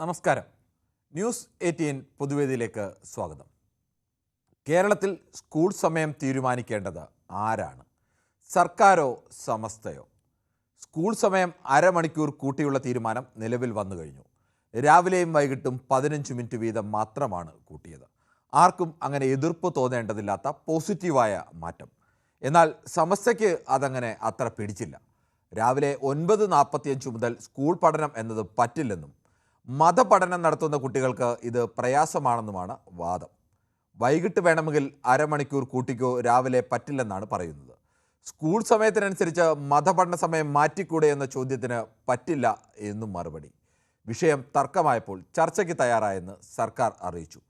നമസ്കാരം. ന്യൂസ് 18 പൊതുവേദിയിലേക്ക് സ്വാഗതം. കേരളത്തിൽ സ്കൂൾ സമയം തീരുമാനിക്കേണ്ടത് ആരാണ്? സർക്കാരോ സമസ്തയോ? സ്കൂൾ സമയം അരമണിക്കൂർ കൂട്ടിയുള്ള തീരുമാനം നിലവിൽ വന്നു കഴിഞ്ഞു. രാവിലെയും വൈകിട്ടും 15 മിനിറ്റ് വീതം മാത്രമാണ് കൂട്ടിയത്. ആർക്കും അങ്ങനെ എതിർപ്പ് തോന്നേണ്ടതില്ലാത്ത പോസിറ്റീവായ മാറ്റം. എന്നാൽ സമസ്തയ്ക്ക് അതങ്ങനെ അത്ര പിടിച്ചില്ല. രാവിലെ 9:45 മുതൽ സ്കൂൾ പഠനം എന്നത് പറ്റില്ലെന്നും മതപഠനം നടത്തുന്ന കുട്ടികൾക്ക് ഇത് പ്രയാസമാണെന്നുമാണ് വാദം. വൈകിട്ട് വേണമെങ്കിൽ അരമണിക്കൂർ കൂട്ടിക്കോ, രാവിലെ പറ്റില്ലെന്നാണ് പറയുന്നത്. സ്കൂൾ സമയത്തിനനുസരിച്ച് മതപഠന സമയം മാറ്റിക്കൂടെ എന്ന ചോദ്യത്തിന് പറ്റില്ല എന്നും മറുപടി. വിഷയം തർക്കമായപ്പോൾ ചർച്ചയ്ക്ക് തയ്യാറായെന്ന് സർക്കാർ അറിയിച്ചു.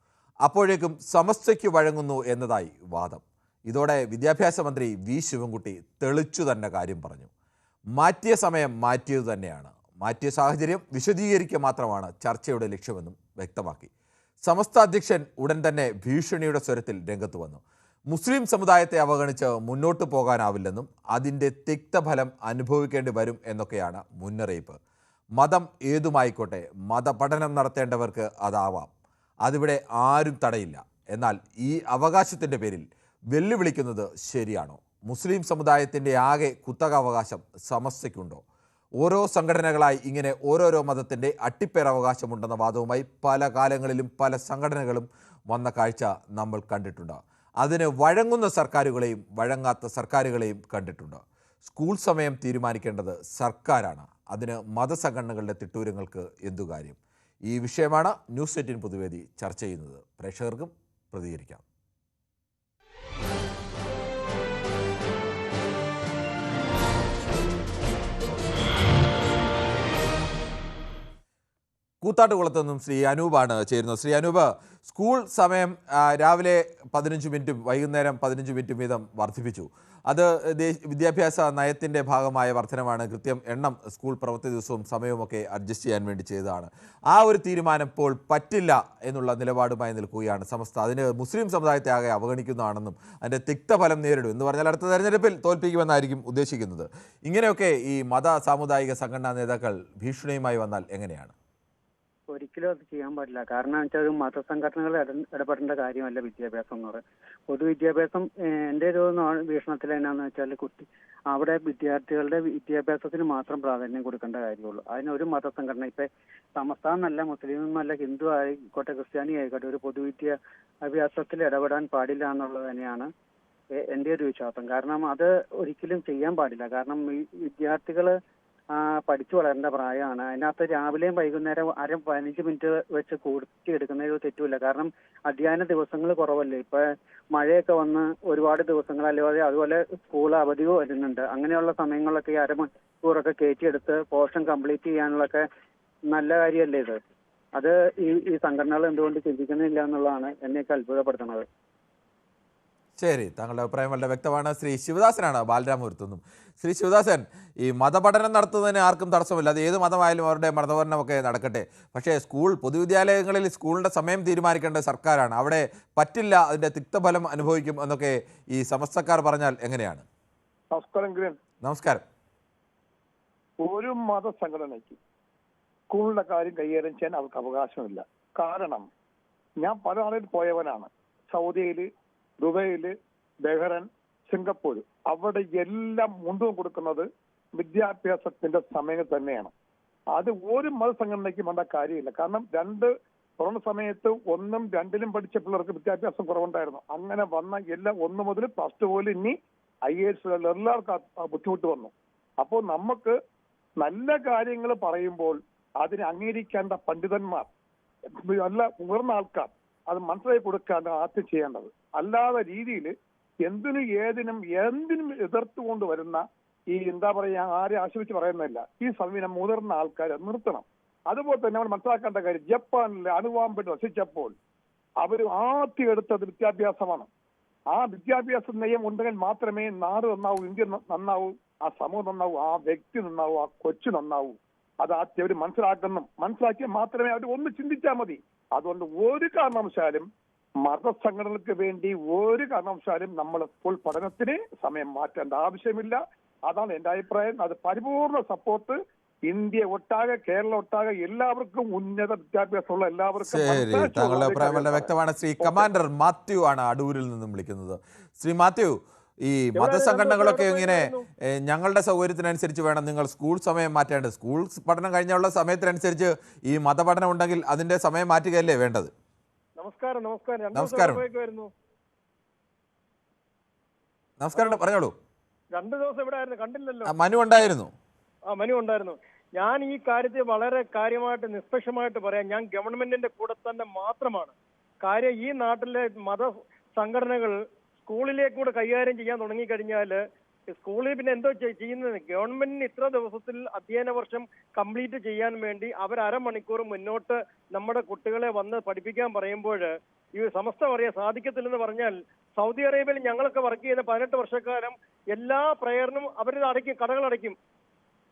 അപ്പോഴേക്കും സമസ്തയ്ക്ക് വഴങ്ങുന്നു എന്നതായി വാദം. ഇതോടെ വിദ്യാഭ്യാസ മന്ത്രി വി ശിവൻകുട്ടി തെളിച്ചു തന്നെ കാര്യം പറഞ്ഞു. മാറ്റിയ സമയം മാറ്റിയത് തന്നെയാണ്. മാറ്റിയ സാഹചര്യം വിശദീകരിക്കുക മാത്രമാണ് ചർച്ചയുടെ ലക്ഷ്യമെന്നും വ്യക്തമാക്കി. സമസ്ത അധ്യക്ഷൻ ഉടൻ തന്നെ ഭീഷണിയുടെ സ്വരത്തിൽ രംഗത്ത് വന്നു. മുസ്ലിം സമുദായത്തെ അവഗണിച്ച് മുന്നോട്ട് പോകാനാവില്ലെന്നും അതിൻ്റെ തിക്തഫലം അനുഭവിക്കേണ്ടി വരും എന്നൊക്കെയാണ് മുന്നറിയിപ്പ്. മതം ഏതുമായിക്കോട്ടെ, മതപഠനം നടത്തേണ്ടവർക്ക് അതാവാം. അതിവിടെ ആരും തടയില്ല. എന്നാൽ ഈ അവകാശത്തിൻ്റെ പേരിൽ വെല്ലുവിളിക്കുന്നത് ശരിയാണോ? മുസ്ലിം സമുദായത്തിൻ്റെ ആകെ കുത്തകാവകാശം സമസ്തയ്ക്കുണ്ടോ? ഓരോ സംഘടനകളായി ഇങ്ങനെ ഓരോരോ മതത്തിൻ്റെ അട്ടിപ്പേരവകാശമുണ്ടെന്ന വാദവുമായി പല കാലങ്ങളിലും പല സംഘടനകളും വന്ന കാഴ്ച നമ്മൾ കണ്ടിട്ടുണ്ട്. അതിന് വഴങ്ങുന്ന സർക്കാരുകളെയും വഴങ്ങാത്ത സർക്കാരുകളെയും കണ്ടിട്ടുണ്ട്. സ്കൂൾ സമയം തീരുമാനിക്കേണ്ടത് സർക്കാരാണ്. അതിന് മതസംഘടനകളുടെ തിട്ടൂരങ്ങൾക്ക് എന്തു കാര്യം? ഈ വിഷയമാണ് ന്യൂസ് 18 പൊതുവേദി ചർച്ച ചെയ്യുന്നത്. പ്രേക്ഷകർക്കും പ്രതികരിക്കാം. കൂത്താട്ടുകുളത്ത് നിന്നും ശ്രീ അനൂപാണ് ചേരുന്നത്. ശ്രീ അനൂപ്, സ്കൂൾ സമയം രാവിലെ 15 മിനിറ്റും വൈകുന്നേരം 15 മിനിറ്റും വീതം വർദ്ധിപ്പിച്ചു. അത് വിദ്യാഭ്യാസ നയത്തിൻ്റെ ഭാഗമായ വർധനമാണ്. കൃത്യം എണ്ണം സ്കൂൾ പ്രവൃത്തി ദിവസവും സമയവുമൊക്കെ അഡ്ജസ്റ്റ് ചെയ്യാൻ വേണ്ടി ചെയ്തതാണ്. ആ ഒരു തീരുമാനം ഇപ്പോൾ പറ്റില്ല എന്നുള്ള നിലപാടുമായി നിൽക്കുകയാണ് സമസ്ത. അതിന് മുസ്ലിം സമുദായത്തെ ആകെ അവഗണിക്കുന്നതാണെന്നും അതിൻ്റെ തിക്തഫലം നേരിടും എന്ന് പറഞ്ഞാൽ അടുത്ത തെരഞ്ഞെടുപ്പിൽ തോൽപ്പിക്കുമെന്നായിരിക്കും ഉദ്ദേശിക്കുന്നത്. ഇങ്ങനെയൊക്കെ ഈ മത സാമുദായിക സംഘടനാ നേതാക്കൾ ഭീഷണിയുമായി വന്നാൽ എങ്ങനെയാണ്? ഒരിക്കലും അത് ചെയ്യാൻ പാടില്ല. കാരണം വെച്ചാൽ ഒരു മതസംഘടനകൾ ഇടപെടേണ്ട കാര്യമല്ല വിദ്യാഭ്യാസം എന്ന് പറയുന്നത്. പൊതുവിദ്യാഭ്യാസം എൻ്റെ ഒരു വീക്ഷണത്തിൽ എന്നാന്ന് വെച്ചാൽ അവിടെ വിദ്യാർത്ഥികളുടെ വിദ്യാഭ്യാസത്തിന് മാത്രം പ്രാധാന്യം കൊടുക്കേണ്ട കാര്യമുള്ളൂ. അതിനൊരു മതസംഘടന ഇപ്പൊ സമസ്ത എന്നല്ല, മുസ്ലിം എന്നല്ല, ഹിന്ദു ആയിക്കോട്ടെ ക്രിസ്ത്യാനി ആയിക്കോട്ടെ ഒരു പൊതുവിദ്യാഭ്യാസത്തിൽ ഇടപെടാൻ പാടില്ല എന്നുള്ളത് തന്നെയാണ് എൻ്റെ ഒരു വിശ്വാസം. കാരണം അത് ഒരിക്കലും ചെയ്യാൻ പാടില്ല. കാരണം ഈ വിദ്യാർത്ഥികള് പഠിച്ചു വളരേണ്ട പ്രായമാണ്. അതിനകത്ത് രാവിലെയും വൈകുന്നേരം 15 മിനിറ്റ് വെച്ച് കൂട്ടിയെടുക്കുന്നതിൽ തെറ്റുമില്ല. കാരണം അധ്യയന ദിവസങ്ങൾ കുറവല്ലേ. ഇപ്പൊ മഴയൊക്കെ വന്ന് ഒരുപാട് ദിവസങ്ങൾ അല്ലാതെ അതുപോലെ സ്കൂൾ അവധിയോ വരുന്നുണ്ട്. അങ്ങനെയുള്ള സമയങ്ങളിലൊക്കെ ഈ അരമണിക്കൂറൊക്കെ കയറ്റിയെടുത്ത് പോർഷൻ കംപ്ലീറ്റ് ചെയ്യാനുള്ളൊക്കെ നല്ല കാര്യമല്ലേ ഇത്. അത് ഈ സംഘടനകൾ എന്തുകൊണ്ട് ചിന്തിക്കുന്നില്ല എന്നുള്ളതാണ് എന്നെയൊക്കെ അത്ഭുതപ്പെടുത്തുന്നത്. ശരി, താങ്കളുടെ അഭിപ്രായം വളരെ വ്യക്തമാണ്. ശ്രീ ശിവദാസനാണ് ബാലരാമപുരത്തുനിന്നും. ശ്രീ ശിവദാസൻ, ഈ മതപഠനം നടത്തുന്നതിന് ആർക്കും തടസ്സമില്ല. അത് ഏത് മതമായാലും അവരുടെ മതപഠനമൊക്കെ നടക്കട്ടെ. പക്ഷേ പൊതുവിദ്യാലയങ്ങളിൽ സ്കൂളിൻ്റെ സമയം തീരുമാനിക്കേണ്ടത് സർക്കാരാണ്. അവിടെ പറ്റില്ല, അതിൻ്റെ തിക്തഫലം അനുഭവിക്കും എന്നൊക്കെ ഈ സമസ്തക്കാർ പറഞ്ഞാൽ എങ്ങനെയാണ്? നമസ്കാരം. ഒരു മതസംഘടനയ്ക്ക് സ്കൂളിന്റെ കാര്യം കൈകാര്യം ചെയ്യാൻ അവർക്ക് അവകാശമില്ല. കാരണം ഞാൻ പല ആളിൽ പോയവനാണ്. സൗദിയില്, ദുബൈയില്, ബഹ്റൈൻ, സിംഗപ്പൂർ, അവിടെ എല്ലാം മുൻതൂക്കം കൊടുക്കുന്നത് വിദ്യാഭ്യാസത്തിന്റെ സമയം തന്നെയാണ്. അത് ഒരു മതസംഘടനയ്ക്കും വേണ്ട കാര്യമില്ല. കാരണം കൊറോണ സമയത്ത് 1ഉം 2ലും പഠിച്ച പിള്ളേർക്ക് വിദ്യാഭ്യാസം കുറവുണ്ടായിരുന്നു. അങ്ങനെ വന്ന എല്ലാം 1 മുതൽ +2 പോലും ഇനി IAS എല്ലാവർക്കും ബുദ്ധിമുട്ട് വന്നു. അപ്പോൾ നമുക്ക് നല്ല കാര്യങ്ങൾ പറയുമ്പോൾ അതിനെ അംഗീകരിക്കേണ്ട പണ്ഡിതന്മാർ, നല്ല ഉയർന്ന ആൾക്കാർ അത് മനസ്സിലാക്കി കൊടുക്കാണ്ട് ആദ്യം ചെയ്യേണ്ടത്. അല്ലാതെ രീതിയിൽ എന്തിനും എതിർത്തുകൊണ്ട് വരുന്ന ഈ ആരെ ആശ്രയിച്ച് പറയുന്നില്ല. ഈ സമീപനം മുതിർന്ന ആൾക്കാരെ നിർത്തണം. അതുപോലെ തന്നെ നമ്മൾ മനസ്സിലാക്കേണ്ട കാര്യം, ജപ്പാനിലെ അണുബോംബ് നശിച്ചപ്പോൾ അവർ ആദ്യം എടുത്തത് വിദ്യാഭ്യാസമാണ്. ആ വിദ്യാഭ്യാസ നയം ഉണ്ടെങ്കിൽ മാത്രമേ നാട് നന്നാവൂ, ഇന്ത്യ നന്നാവൂ, ആ സമൂഹം നന്നാവൂ, ആ വ്യക്തി നന്നാവൂ, ആ കൊച്ചു നന്നാവൂ. അത് ആദ്യം അവർ മനസ്സിലാക്കിയാൽ മാത്രമേ അവർ ഒന്ന് ചിന്തിച്ചാൽ മതി. അതുകൊണ്ട് ഒരു കാരണവശാലും മതസംഘടനകൾക്ക് വേണ്ടി നമ്മൾ സ്കൂൾ പഠനത്തിന് സമയം മാറ്റേണ്ട ആവശ്യമില്ല. അതാണ് എന്റെ അഭിപ്രായം. അത് പരിപൂർണ സപ്പോർട്ട് ഇന്ത്യ ഒട്ടാകെ, കേരളം ഒട്ടാകെ എല്ലാവർക്കും ഉന്നത വിദ്യാഭ്യാസമുള്ള എല്ലാവർക്കും ശരി, മനസ്സാക്ഷിയുള്ള താങ്കളുടെ ഒരു അഭിപ്രായം വളരെ കാര്യമാണ്. വ്യക്തമാണ്. ശ്രീ കമാൻഡർ മാത്യു ആണ് അടൂരിൽ നിന്നും വിളിക്കുന്നത്. ശ്രീ മാത്യു, ഈ മതസംഘടനകളൊക്കെ ഇങ്ങനെ ഞങ്ങളുടെ സൗകര്യത്തിനനുസരിച്ച് വേണം നിങ്ങൾ സ്കൂൾ സമയം മാറ്റേണ്ടത്. സ്കൂൾ പഠനം കഴിഞ്ഞുള്ള സമയത്തിനനുസരിച്ച് ഈ മതപഠനം ഉണ്ടെങ്കിൽ അതിന്റെ സമയം മാറ്റുകയല്ലേ വേണ്ടത്? നമസ്കാരം. നമസ്കാരം. നമസ്കാരം, പറഞ്ഞോളൂ. 2 ദിവസം ഇവിടെ ആയിരുന്നു, കണ്ടില്ലല്ലോ. മനു ഉണ്ടായിരുന്നു. മനു ഉണ്ടായിരുന്നു. ഞാൻ ഈ കാര്യത്തിൽ വളരെ കാര്യമായിട്ട് നിഷ്പക്ഷമായിട്ട് പറയാം. ഞാൻ ഗവൺമെന്റിന്റെ കൂടെ തന്നെ മാത്രമാണ്. കാര്യം ഈ നാട്ടിലെ മത സംഘടനകൾ സ്കൂളിലേക്ക് കൂടെ കൈകാര്യം ചെയ്യാൻ തുടങ്ങിക്കഴിഞ്ഞാൽ സ്കൂളിൽ പിന്നെ എന്തോ ചെയ്യുന്നത്? ഗവൺമെന്റിന് ഇത്ര ദിവസത്തിൽ അധ്യയന വർഷം കംപ്ലീറ്റ് ചെയ്യാൻ വേണ്ടി അവർ അരമണിക്കൂർ മുന്നോട്ട് നമ്മുടെ കുട്ടികളെ വന്ന് പഠിപ്പിക്കാൻ പറയുമ്പോൾ ഈ സമസ്ത പറയാൻ സാധിക്കത്തില്ലെന്ന് പറഞ്ഞാൽ, സൗദി അറേബ്യയിൽ ഞങ്ങളൊക്കെ വർക്ക് ചെയ്യുന്ന 18 വർഷക്കാലം എല്ലാ പ്രയറിനും അവരിത് അടയ്ക്കും, കടകളടയ്ക്കും.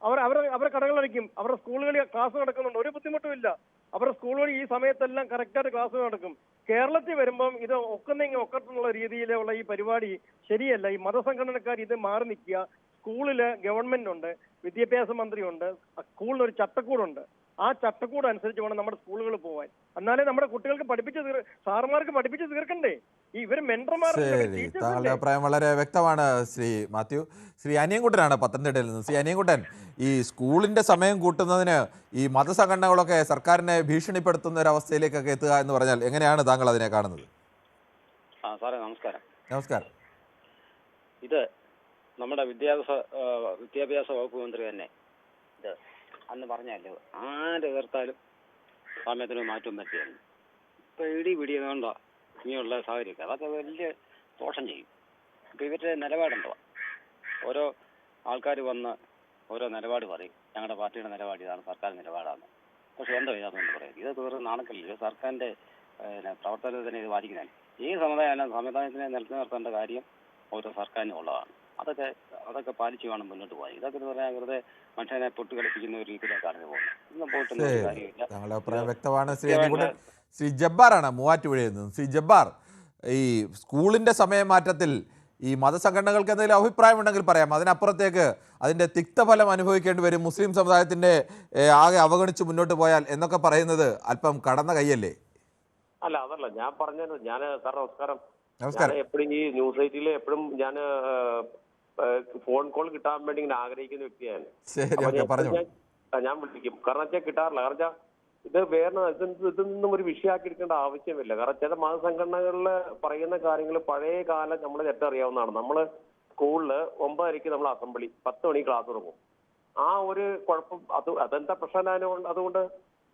അവർ കടകളടയ്ക്കും. അവരുടെ സ്കൂളുകളിൽ ക്ലാസ് നടക്കുന്നുണ്ട്, ഒരു ബുദ്ധിമുട്ടും ഇല്ല. അവരുടെ സ്കൂളുകളിൽ ഈ സമയത്തെല്ലാം കറക്റ്റായിട്ട് ക്ലാസ് നടക്കും. കേരളത്തിൽ വരുമ്പം ഇത് ഒക്കത്തുള്ള രീതിയിലുള്ള ഈ പരിപാടി ശരിയല്ല. ഈ മതസംഘടനക്കാർ ഇത് മാറി നിൽക്കുക. സ്കൂളില് ഗവൺമെന്റ് ഉണ്ട്, വിദ്യാഭ്യാസ മന്ത്രിയുണ്ട്, സ്കൂളിന് ഒരു ചട്ടക്കൂടുണ്ട്. ആ ചട്ടക്കൂട് അനുസരിച്ച് വേണം നമ്മുടെ സ്കൂളുകൾ പോവാൻ. എന്നാലേ നമ്മുടെ കുട്ടികൾക്ക് സാറുമാർക്ക് പഠിപ്പിച്ച് തീർക്കണ്ടേ? ഈ ഇവര് ശരി, താങ്കളുടെ അഭിപ്രായം വളരെ വ്യക്തമാണ് ശ്രീ മാത്യു. ശ്രീ അനിയൻകുട്ടനാണ് പത്തനംതിട്ടയിൽ നിന്ന്. ശ്രീ അനിയൻകുട്ടൻ, ഈ സ്കൂളിന്റെ സമയം കൂട്ടുന്നതിന് ഈ മതസംഘടനകളൊക്കെ സർക്കാരിനെ ഭീഷണിപ്പെടുത്തുന്ന ഒരു അവസ്ഥയിലേക്കൊക്കെ എത്തുക എന്ന് പറഞ്ഞാൽ എങ്ങനെയാണ് താങ്കൾ അതിനെ കാണുന്നത്? സാറേ നമസ്കാരം. നമസ്കാരം. ഇത് നമ്മുടെ വിദ്യാഭ്യാസ വകുപ്പ് മന്ത്രി തന്നെ ഇത് അന്ന് പറഞ്ഞല്ലോ, ആര് എതിർത്താലും സമയത്തിന് മാറ്റം പറ്റിയാണ്. ഇപ്പൊ പിടിയുന്നതുകൊണ്ടോ ഇനിയുള്ള സാഹചര്യം അതൊക്കെ വലിയ ദോഷം ചെയ്യും. ഇപ്പൊ ഇവരുടെ നിലപാടുണ്ടോ? ഓരോ ആൾക്കാർ വന്ന് ഓരോ നിലപാട് പറയും, ഞങ്ങളുടെ പാർട്ടിയുടെ നിലപാട് ഇതാണ്, സർക്കാർ നിലപാടാണ്. പക്ഷെ എന്തോ ഇതാണെന്ന് പറയും. ഇത് തീർന്ന് നാണക്കല്ലില്ല. സർക്കാരിന്റെ പ്രവർത്തനത്തിനെ ഇത് ബാധിക്കുന്നതാണ്. ഈ സമുദായത്തിനെ നിലനിർത്തേണ്ട കാര്യം ഓരോ സർക്കാരിനും ഉള്ളതാണ്. അതൊക്കെ പാലിച്ചു വേണം മുന്നോട്ട് പോകാൻ. ഇതൊക്കെ എന്ന് പറഞ്ഞാൽ വെറുതെ മനുഷ്യനെ പൊട്ടുകളിപ്പിക്കുന്ന ഒരു രീതിയിലേക്കാണ് പോകുന്നത്. ഇന്നും പോയിട്ടൊന്നും കാര്യമില്ല. താങ്കളുടെ അഭിപ്രായം വ്യക്തമാണ്. ശ്രീ അനിയൻകുട്ടൻ. ശ്രീ ജബ്ബാറാണ് മൂവാറ്റുപുഴയിൽ നിന്ന്. ശ്രീ ജബ്ബാർ, ഈ സ്കൂളിന്റെ സമയമാറ്റത്തിൽ ഈ മതസംഘടനകൾക്ക് എന്തെങ്കിലും അഭിപ്രായമുണ്ടെങ്കിൽ പറയാം. അതിനപ്പുറത്തേക്ക് അതിന്റെ തിക്തഫലം അനുഭവിക്കേണ്ടി വരും, മുസ്ലിം സമുദായത്തിന്റെ ആകെ അവഗണിച്ച് മുന്നോട്ട് പോയാൽ എന്നൊക്കെ പറയുന്നത് അല്പം കടന്ന കൈയല്ലേ? അല്ല, അതല്ല ഞാൻ പറഞ്ഞത്. ഞാൻ സാർ നമസ്കാരം. നമസ്കാരം. എപ്പോഴും ഈ ന്യൂസ് സൈറ്റിൽ എപ്പോഴും ഞാൻ ഫോൺ കോൾ കിട്ടാൻ വേണ്ടി ഇങ്ങനെ ആഗ്രഹിക്കുന്ന വ്യക്തിയാണ്. ഞാൻ വിളിക്കും. കാരണം വെച്ചാൽ കിട്ടാറില്ല. കാരണം വെച്ചാൽ ഇത് വേറെ ഇതൊന്നും ഒരു വിഷയമാക്കി എടുക്കേണ്ട ആവശ്യമില്ല. കാരണം ചില മതസംഘടനകളിൽ പറയുന്ന കാര്യങ്ങൾ പഴയ കാലം നമ്മളെ തെറ്ററിയാവുന്നതാണ്. നമ്മള് സ്കൂളില് 9:30 നമ്മൾ അസംബ്ലി, 10 മണി ക്ലാസ് തുടങ്ങും. ആ ഒരു കുഴപ്പം അതെന്താ പ്രശ്നം? അതുകൊണ്ട്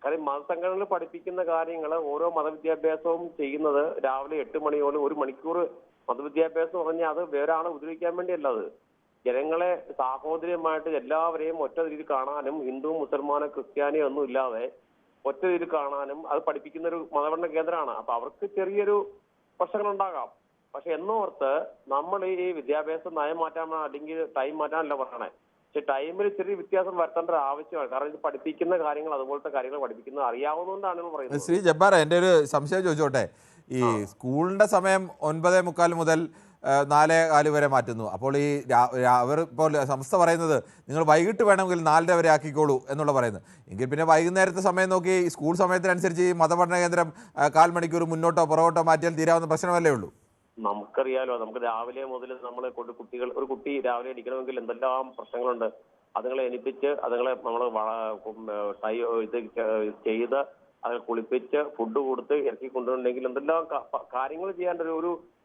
കാര്യം മതസംഘടനകൾ പഠിപ്പിക്കുന്ന കാര്യങ്ങൾ ഓരോ മതവിദ്യാഭ്യാസവും ചെയ്യുന്നത് രാവിലെ 8 മണിയോട് 1 മണിക്കൂർ മതവിദ്യാഭ്യാസം പറഞ്ഞാൽ അത് വേറെ ആളെ ഉപദ്രവിക്കാൻ വേണ്ടിയല്ല. അത് ജനങ്ങളെ സാഹോദര്യമായിട്ട് എല്ലാവരെയും ഒറ്റ രീതിയിൽ കാണാനും, ഹിന്ദു മുസൽമാനോ ക്രിസ്ത്യാനിയോ ഒന്നും ഇല്ലാതെ ഒറ്റ രീതിയിൽ കാണാനും അത് പഠിപ്പിക്കുന്ന ഒരു മതപഠന കേന്ദ്രമാണ്. അപ്പൊ അവർക്ക് ചെറിയൊരു പ്രശ്നങ്ങളുണ്ടാകാം. പക്ഷെ എന്നോർത്ത് നമ്മൾ ഈ വിദ്യാഭ്യാസ നയം മാറ്റാൻ അല്ലെങ്കിൽ ടൈം മാറ്റാനല്ല പറയണേ. പക്ഷെ ടൈമിൽ ചെറിയ വ്യത്യാസം വരുത്തേണ്ട ഒരു ആവശ്യമാണ്. കാരണം ഇത് പഠിപ്പിക്കുന്ന കാര്യങ്ങൾ അതുപോലത്തെ കാര്യങ്ങൾ പഠിപ്പിക്കുന്നത് അറിയാവുന്നതുകൊണ്ടാണ് പറയുന്നത്. ശ്രീ ജബ്ബാർ, എൻ്റെ ഒരു സംശയം ചോദിച്ചോട്ടെ. ഈ സ്കൂളിന്റെ സമയം 9:45 മുതൽ 4:15 വരെ മാറ്റുന്നു. അപ്പോൾ ഈ അവർ ഇപ്പോൾ സംസ്ഥ പറയുന്നത് നിങ്ങൾ വൈകിട്ട് വേണമെങ്കിൽ 4:30 വരെ ആക്കിക്കോളൂ എന്നുള്ള പറയുന്നത്. എങ്കിൽ പിന്നെ വൈകുന്നേരത്തെ സമയം നോക്കി സ്കൂൾ സമയത്തിനനുസരിച്ച് ഈ മതപഠന കേന്ദ്രം 1/4 മണിക്കൂർ മുന്നോട്ടോ പുറകോട്ടോ മാറ്റിയാൽ തീരാവുന്ന പ്രശ്നമല്ലേ ഉള്ളൂ? നമുക്കറിയാലോ, നമുക്ക് രാവിലെ മുതൽ നമ്മളെ കൊണ്ട് ഒരു കുട്ടി രാവിലെ എണീക്കണമെങ്കിൽ എന്തെല്ലാം പ്രശ്നങ്ങളുണ്ട്. അതുങ്ങളെ എണിപ്പിച്ച് അതുങ്ങളെ നമ്മൾ ഇത് ചെയ്ത് അത് കുളിപ്പിച്ച് ഫുഡ് കൊടുത്ത് ഇറക്കി കൊണ്ടുവരണമെങ്കിൽ എന്തെല്ലാം കാര്യങ്ങൾ ചെയ്യാണ്ട്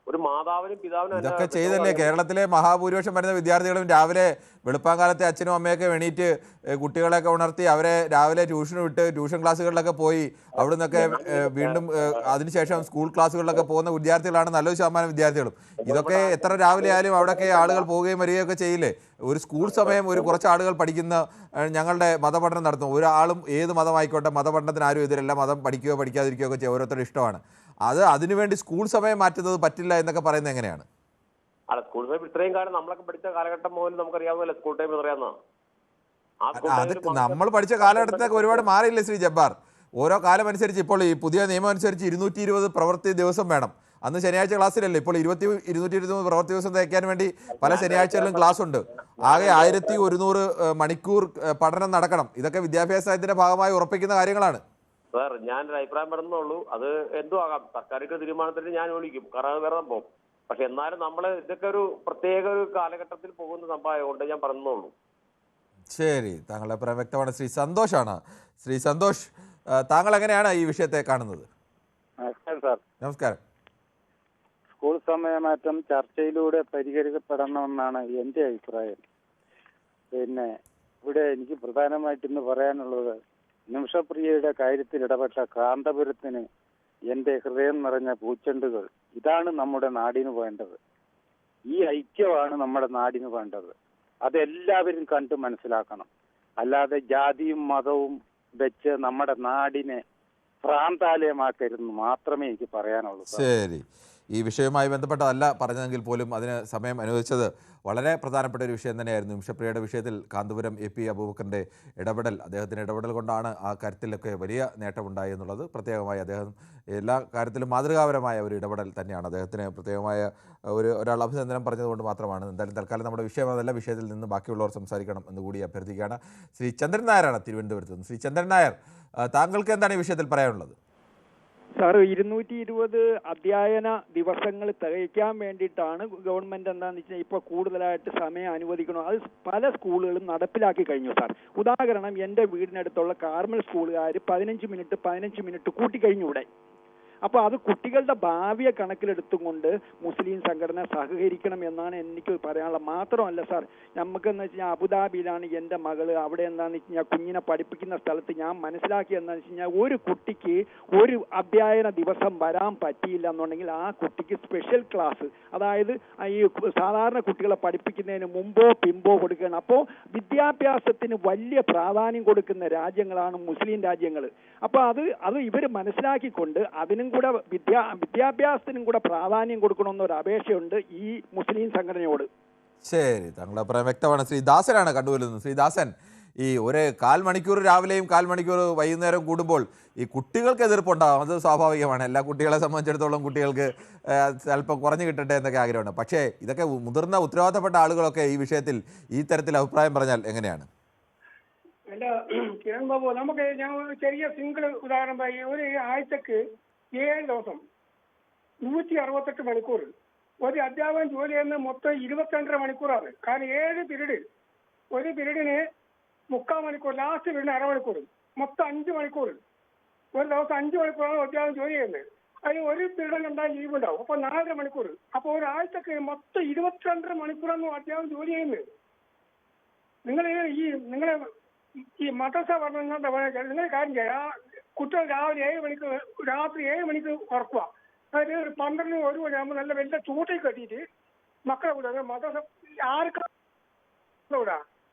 ഒരു മാതാവിനും പിതാവിനും ഇതൊക്കെ ചെയ്തല്ലേ കേരളത്തിലെ മഹാഭൂരിപക്ഷം വരുന്ന വിദ്യാർത്ഥികളും രാവിലെ വെളുപ്പാങ്കാലത്തെ അച്ഛനും അമ്മയൊക്കെ എണീറ്റ് കുട്ടികളെയൊക്കെ ഉണർത്തി അവരെ രാവിലെ ട്യൂഷന് വിട്ട് ട്യൂഷൻ ക്ലാസ്സുകളിലൊക്കെ പോയി അവിടെ നിന്നൊക്കെ വീണ്ടും അതിനുശേഷം സ്കൂൾ ക്ലാസ്സുകളിലൊക്കെ പോകുന്ന വിദ്യാർത്ഥികളാണ് നല്ലൊരു ശതമാനം വിദ്യാർത്ഥികളും. ഇതൊക്കെ എത്ര രാവിലെ ആയാലും അവിടെയൊക്കെ ആളുകൾ പോവുകയും വരികയൊക്കെ ചെയ്യില്ലേ? ഒരു സ്കൂൾ സമയം ഒരു കുറച്ച് ആളുകൾ പഠിക്കുന്ന ഞങ്ങളുടെ മതപഠനം നടത്തും. ഒരാളും ഏത് മതമായിക്കോട്ടെ മതപഠനത്തിന് ആരും എതിരല്ല. മതം പഠിക്കുകയോ പഠിക്കാതിരിക്കുകയോ ഒക്കെ ചെയ്യുക ഓരോരുത്തരുടെ ഇഷ്ടമാണ്. അതിനുവേണ്ടി സ്കൂൾ സമയം മാറ്റുന്നത് പറ്റില്ല എന്നൊക്കെ പറയുന്നത് എങ്ങനെയാണ്? അല്ല, സ്കൂൾ ടൈം ഇത്രയും കാലം നമ്മളൊക്കെ പഠിച്ച കാലഘട്ടം മുതൽ നമുക്കറിയാവുന്നല്ലോ സ്കൂൾ ടൈം അറിയാവുന്ന. അത് നമ്മൾ പഠിച്ച കാലഘട്ടത്തിലേക്ക് ഒരുപാട് മാറിയില്ലേ ശ്രീ ജബ്ബാർ? ഓരോ കാലം അനുസരിച്ച് ഇപ്പോൾ ഈ പുതിയ നിയമം അനുസരിച്ച് 220 പ്രവൃത്തി ദിവസം വേണം. അന്ന് ശനിയാഴ്ച ക്ലാസ്സിലല്ലേ, ഇപ്പോൾ 220 പ്രവൃത്തി ദിവസം തയ്ക്കാൻ വേണ്ടി പല ശനിയാഴ്ചകളിലും ക്ലാസ് ഉണ്ട്. ആകെ 1100 മണിക്കൂർ പഠനം നടക്കണം. ഇതൊക്കെ വിദ്യാഭ്യാസത്തിന്റെ ഭാഗമായി ഉറപ്പിക്കുന്ന കാര്യങ്ങളാണ്. സാർ ഞാനൊരു അഭിപ്രായം പറയുന്നുള്ളൂ. അത് എന്തോ ആകാം, സർക്കാരിന്റെ തീരുമാനത്തിന് ഞാൻ വിളിക്കും, കാരണം വേറെ സംഭവം. പക്ഷെ എന്നാലും നമ്മൾ ഇതൊക്കെ ഒരു പ്രത്യേക ഒരു കാലഘട്ടത്തിൽ പോകുന്ന സംഭവം കൊണ്ട് ഞാൻ പറഞ്ഞുള്ളൂ. ശരി, താങ്കളുടെ അഭിപ്രായം വ്യക്തമാണ്. ശ്രീ സന്തോഷാണ്. ശ്രീ സന്തോഷ്, താങ്കൾ എങ്ങനെയാണ് ഈ വിഷയത്തെ കാണുന്നത്? നമസ്കാരം സാർ. നമസ്കാരം. സ്കൂൾ സമയമാറ്റം ചർച്ചയിലൂടെ പരിഹരിക്കപ്പെടണമെന്നാണ് എൻ്റെ അഭിപ്രായം. പിന്നെ ഇവിടെ എനിക്ക് പ്രധാനമായിട്ട് ഇന്ന് പറയാനുള്ളത്, നിമിഷപ്രിയയുടെ കാര്യത്തിൽ ഇടപെട്ട കാന്തപുരത്തിന് എൻ്റെ ഹൃദയം നിറഞ്ഞ പൂച്ചെണ്ടുകൾ. ഇതാണ് നമ്മുടെ നാടിന് വേണ്ടത്. ഈ ഐക്യമാണ് നമ്മുടെ നാടിന് വേണ്ടത്. അതെല്ലാവരും കണ്ടു മനസ്സിലാക്കണം. അല്ലാതെ ജാതിയും മതവും വെച്ച് നമ്മുടെ നാടിനെ ഭ്രാന്താലയമാക്കരുതെന്ന് മാത്രമേ എനിക്ക് പറയാനുള്ളൂ. ശരി, ഈ വിഷയവുമായി ബന്ധപ്പെട്ടതല്ല പറഞ്ഞതെങ്കിൽ പോലും അതിന് സമയം അനുവദിച്ചത് വളരെ പ്രധാനപ്പെട്ട ഒരു വിഷയം തന്നെയായിരുന്നു. നിമിഷപ്രിയയുടെ വിഷയത്തിൽ കാന്തപുരം AP അബൂബക്കറിൻ്റെ ഇടപെടൽ, അദ്ദേഹത്തിൻ്റെ ഇടപെടൽ കൊണ്ടാണ് ആ കാര്യത്തിലൊക്കെ വലിയ നേട്ടമുണ്ടായി എന്നുള്ളത്. പ്രത്യേകമായി അദ്ദേഹം എല്ലാ കാര്യത്തിലും മാതൃകാപരമായ ഒരു ഇടപെടൽ തന്നെയാണ്. അദ്ദേഹത്തിന് പ്രത്യേകമായ ഒരാൾ അഭിനന്ദനം പറഞ്ഞതുകൊണ്ട് മാത്രമാണ്. എന്തായാലും തൽക്കാലം നമ്മുടെ വിഷയം അതല്ല, വിഷയത്തിൽ നിന്ന് ബാക്കിയുള്ളവർ സംസാരിക്കണം എന്നുകൂടി അഭ്യർത്ഥിക്കുകയാണ്. ശ്രീ ചന്ദ്രൻ നായരാണ് തിരുവനന്തപുരത്ത് നിന്ന്. ശ്രീ ചന്ദ്രൻ നായർ, താങ്കൾക്ക് എന്താണ് ഈ വിഷയത്തിൽ പറയാനുള്ളത്? സാർ, 220 അധ്യയന ദിവസങ്ങൾ തികയ്ക്കാൻ വേണ്ടിയിട്ടാണ് ഗവൺമെന്റ് എന്താണെന്ന് വെച്ചാൽ ഇപ്പോൾ കൂടുതലായിട്ട് സമയം അനുവദിക്കണം. അത് പല സ്കൂളുകളും നടപ്പിലാക്കി കഴിഞ്ഞു സാർ. ഉദാഹരണം, എൻ്റെ വീടിനടുത്തുള്ള കാർമൽ സ്കൂളുകാർ 15 മിനിറ്റ് കൂട്ടിക്കഴിഞ്ഞു ഇവിടെ. അപ്പോൾ അത് കുട്ടികളുടെ ഭാവിയെ കണക്കിലെടുത്തുകൊണ്ട് മുസ്ലിം സംഘടന സഹകരിക്കണം എന്നാണ് എനിക്ക് പറയാനുള്ളത്. മാത്രമല്ല സാർ, നമുക്കെന്ന് വെച്ച് കഴിഞ്ഞാൽ അബുദാബിയിലാണ് എൻ്റെ മകള്. അവിടെ എന്താണെന്ന് വെച്ച് കഴിഞ്ഞാൽ കുഞ്ഞിനെ പഠിപ്പിക്കുന്ന സ്ഥലത്ത് ഞാൻ മനസ്സിലാക്കി എന്താണെന്ന് വെച്ച് കഴിഞ്ഞാൽ ഒരു കുട്ടിക്ക് ഒരു അധ്യയന ദിവസം വരാൻ പറ്റിയില്ല എന്നുണ്ടെങ്കിൽ ആ കുട്ടിക്ക് സ്പെഷ്യൽ ക്ലാസ്, അതായത് ഈ സാധാരണ കുട്ടികളെ പഠിപ്പിക്കുന്നതിന് മുമ്പോ പിമ്പോ കൊടുക്കണം. അപ്പോൾ വിദ്യാഭ്യാസത്തിന് വലിയ പ്രാധാന്യം കൊടുക്കുന്ന രാജ്യങ്ങളാണ് മുസ്ലിം രാജ്യങ്ങൾ. അപ്പോൾ അത് ഇവർ മനസ്സിലാക്കിക്കൊണ്ട് അതിനും കൂടെ വിദ്യാഭ്യാസത്തിനും കൂടെ പ്രാധാന്യം കൊടുക്കണമെന്നൊരു അപേക്ഷയുണ്ട് ഈ മുസ്ലിം സംഘടനയോട്. ശരി, താങ്കളുടെ അഭിപ്രായം വ്യക്തമാണ്. ശ്രീ ദാസനാണ് കണ്ണൂരിൽ നിന്ന്. ശ്രീ ദാസൻ, ഈ ഒരു 1/4 മണിക്കൂർ രാവിലെയും 1/4 മണിക്കൂർ വൈകുന്നേരം കൂടുമ്പോൾ ഈ കുട്ടികൾക്ക് എതിർപ്പുണ്ടാകും. അത് സ്വാഭാവികമാണ്. എല്ലാ കുട്ടികളെ സംബന്ധിച്ചിടത്തോളം കുട്ടികൾക്ക് അല്പം കുറഞ്ഞു കിട്ടട്ടെ എന്നൊക്കെ ആഗ്രഹമുണ്ട്. പക്ഷേ ഇതൊക്കെ മുതിർന്ന ഉത്തരവാദിത്തപ്പെട്ട ആളുകളൊക്കെ ഈ വിഷയത്തിൽ ഈ തരത്തിൽ അഭിപ്രായം പറഞ്ഞാൽ എങ്ങനെയാണ്? അല്ല കിരൺ ബാബു, നമുക്ക് ഞാൻ ഒരു ചെറിയ സിംഗിൾ ഉദാഹരണം പറയും. ഒരു ആഴ്ചക്ക് 7 ദിവസം 168 മണിക്കൂർ ഒരു അധ്യാപകൻ ജോലി ചെയ്യുന്ന മൊത്തം 22.5 മണിക്കൂറാണ്. കാരണം 7 പീരീഡ്, ഒരു പീരീഡിന് 3/4 മണിക്കൂർ, ലാസ്റ്റ് പീരീഡിന് അരമണിക്കൂർ, മൊത്തം 5 മണിക്കൂർ. ഒരു ദിവസം 5 മണിക്കൂറാണ് അധ്യാപകൻ ജോലി ചെയ്യുന്നത്. അതിന് ഒരു പീരീഡ് കണ്ടാൽ ലീവ് ഉണ്ടാവും. അപ്പോൾ 4 മണിക്കൂർ. അപ്പോൾ ഒരാഴ്ചക്ക് മൊത്തം 22 മണിക്കൂറാണ് അധ്യാപകൻ ജോലി ചെയ്യുന്നത്. നിങ്ങളെ ഈ മദ്രസ പഠനങ്ങളുടെ നിങ്ങൾ കാര്യം ചെയ്യാം. കുട്ടികൾ രാവിലെ 7 മണിക്ക്, രാത്രി 7 മണിക്ക് ഉറക്കുക. അതായത് ഒരു 12 1 മണിയാകുമ്പോൾ നല്ല വലിയ ചൂട്ടിൽ കെട്ടിയിട്ട് മക്കളെ വിടുക. മദ്രസ ആർക്കും വിടാ.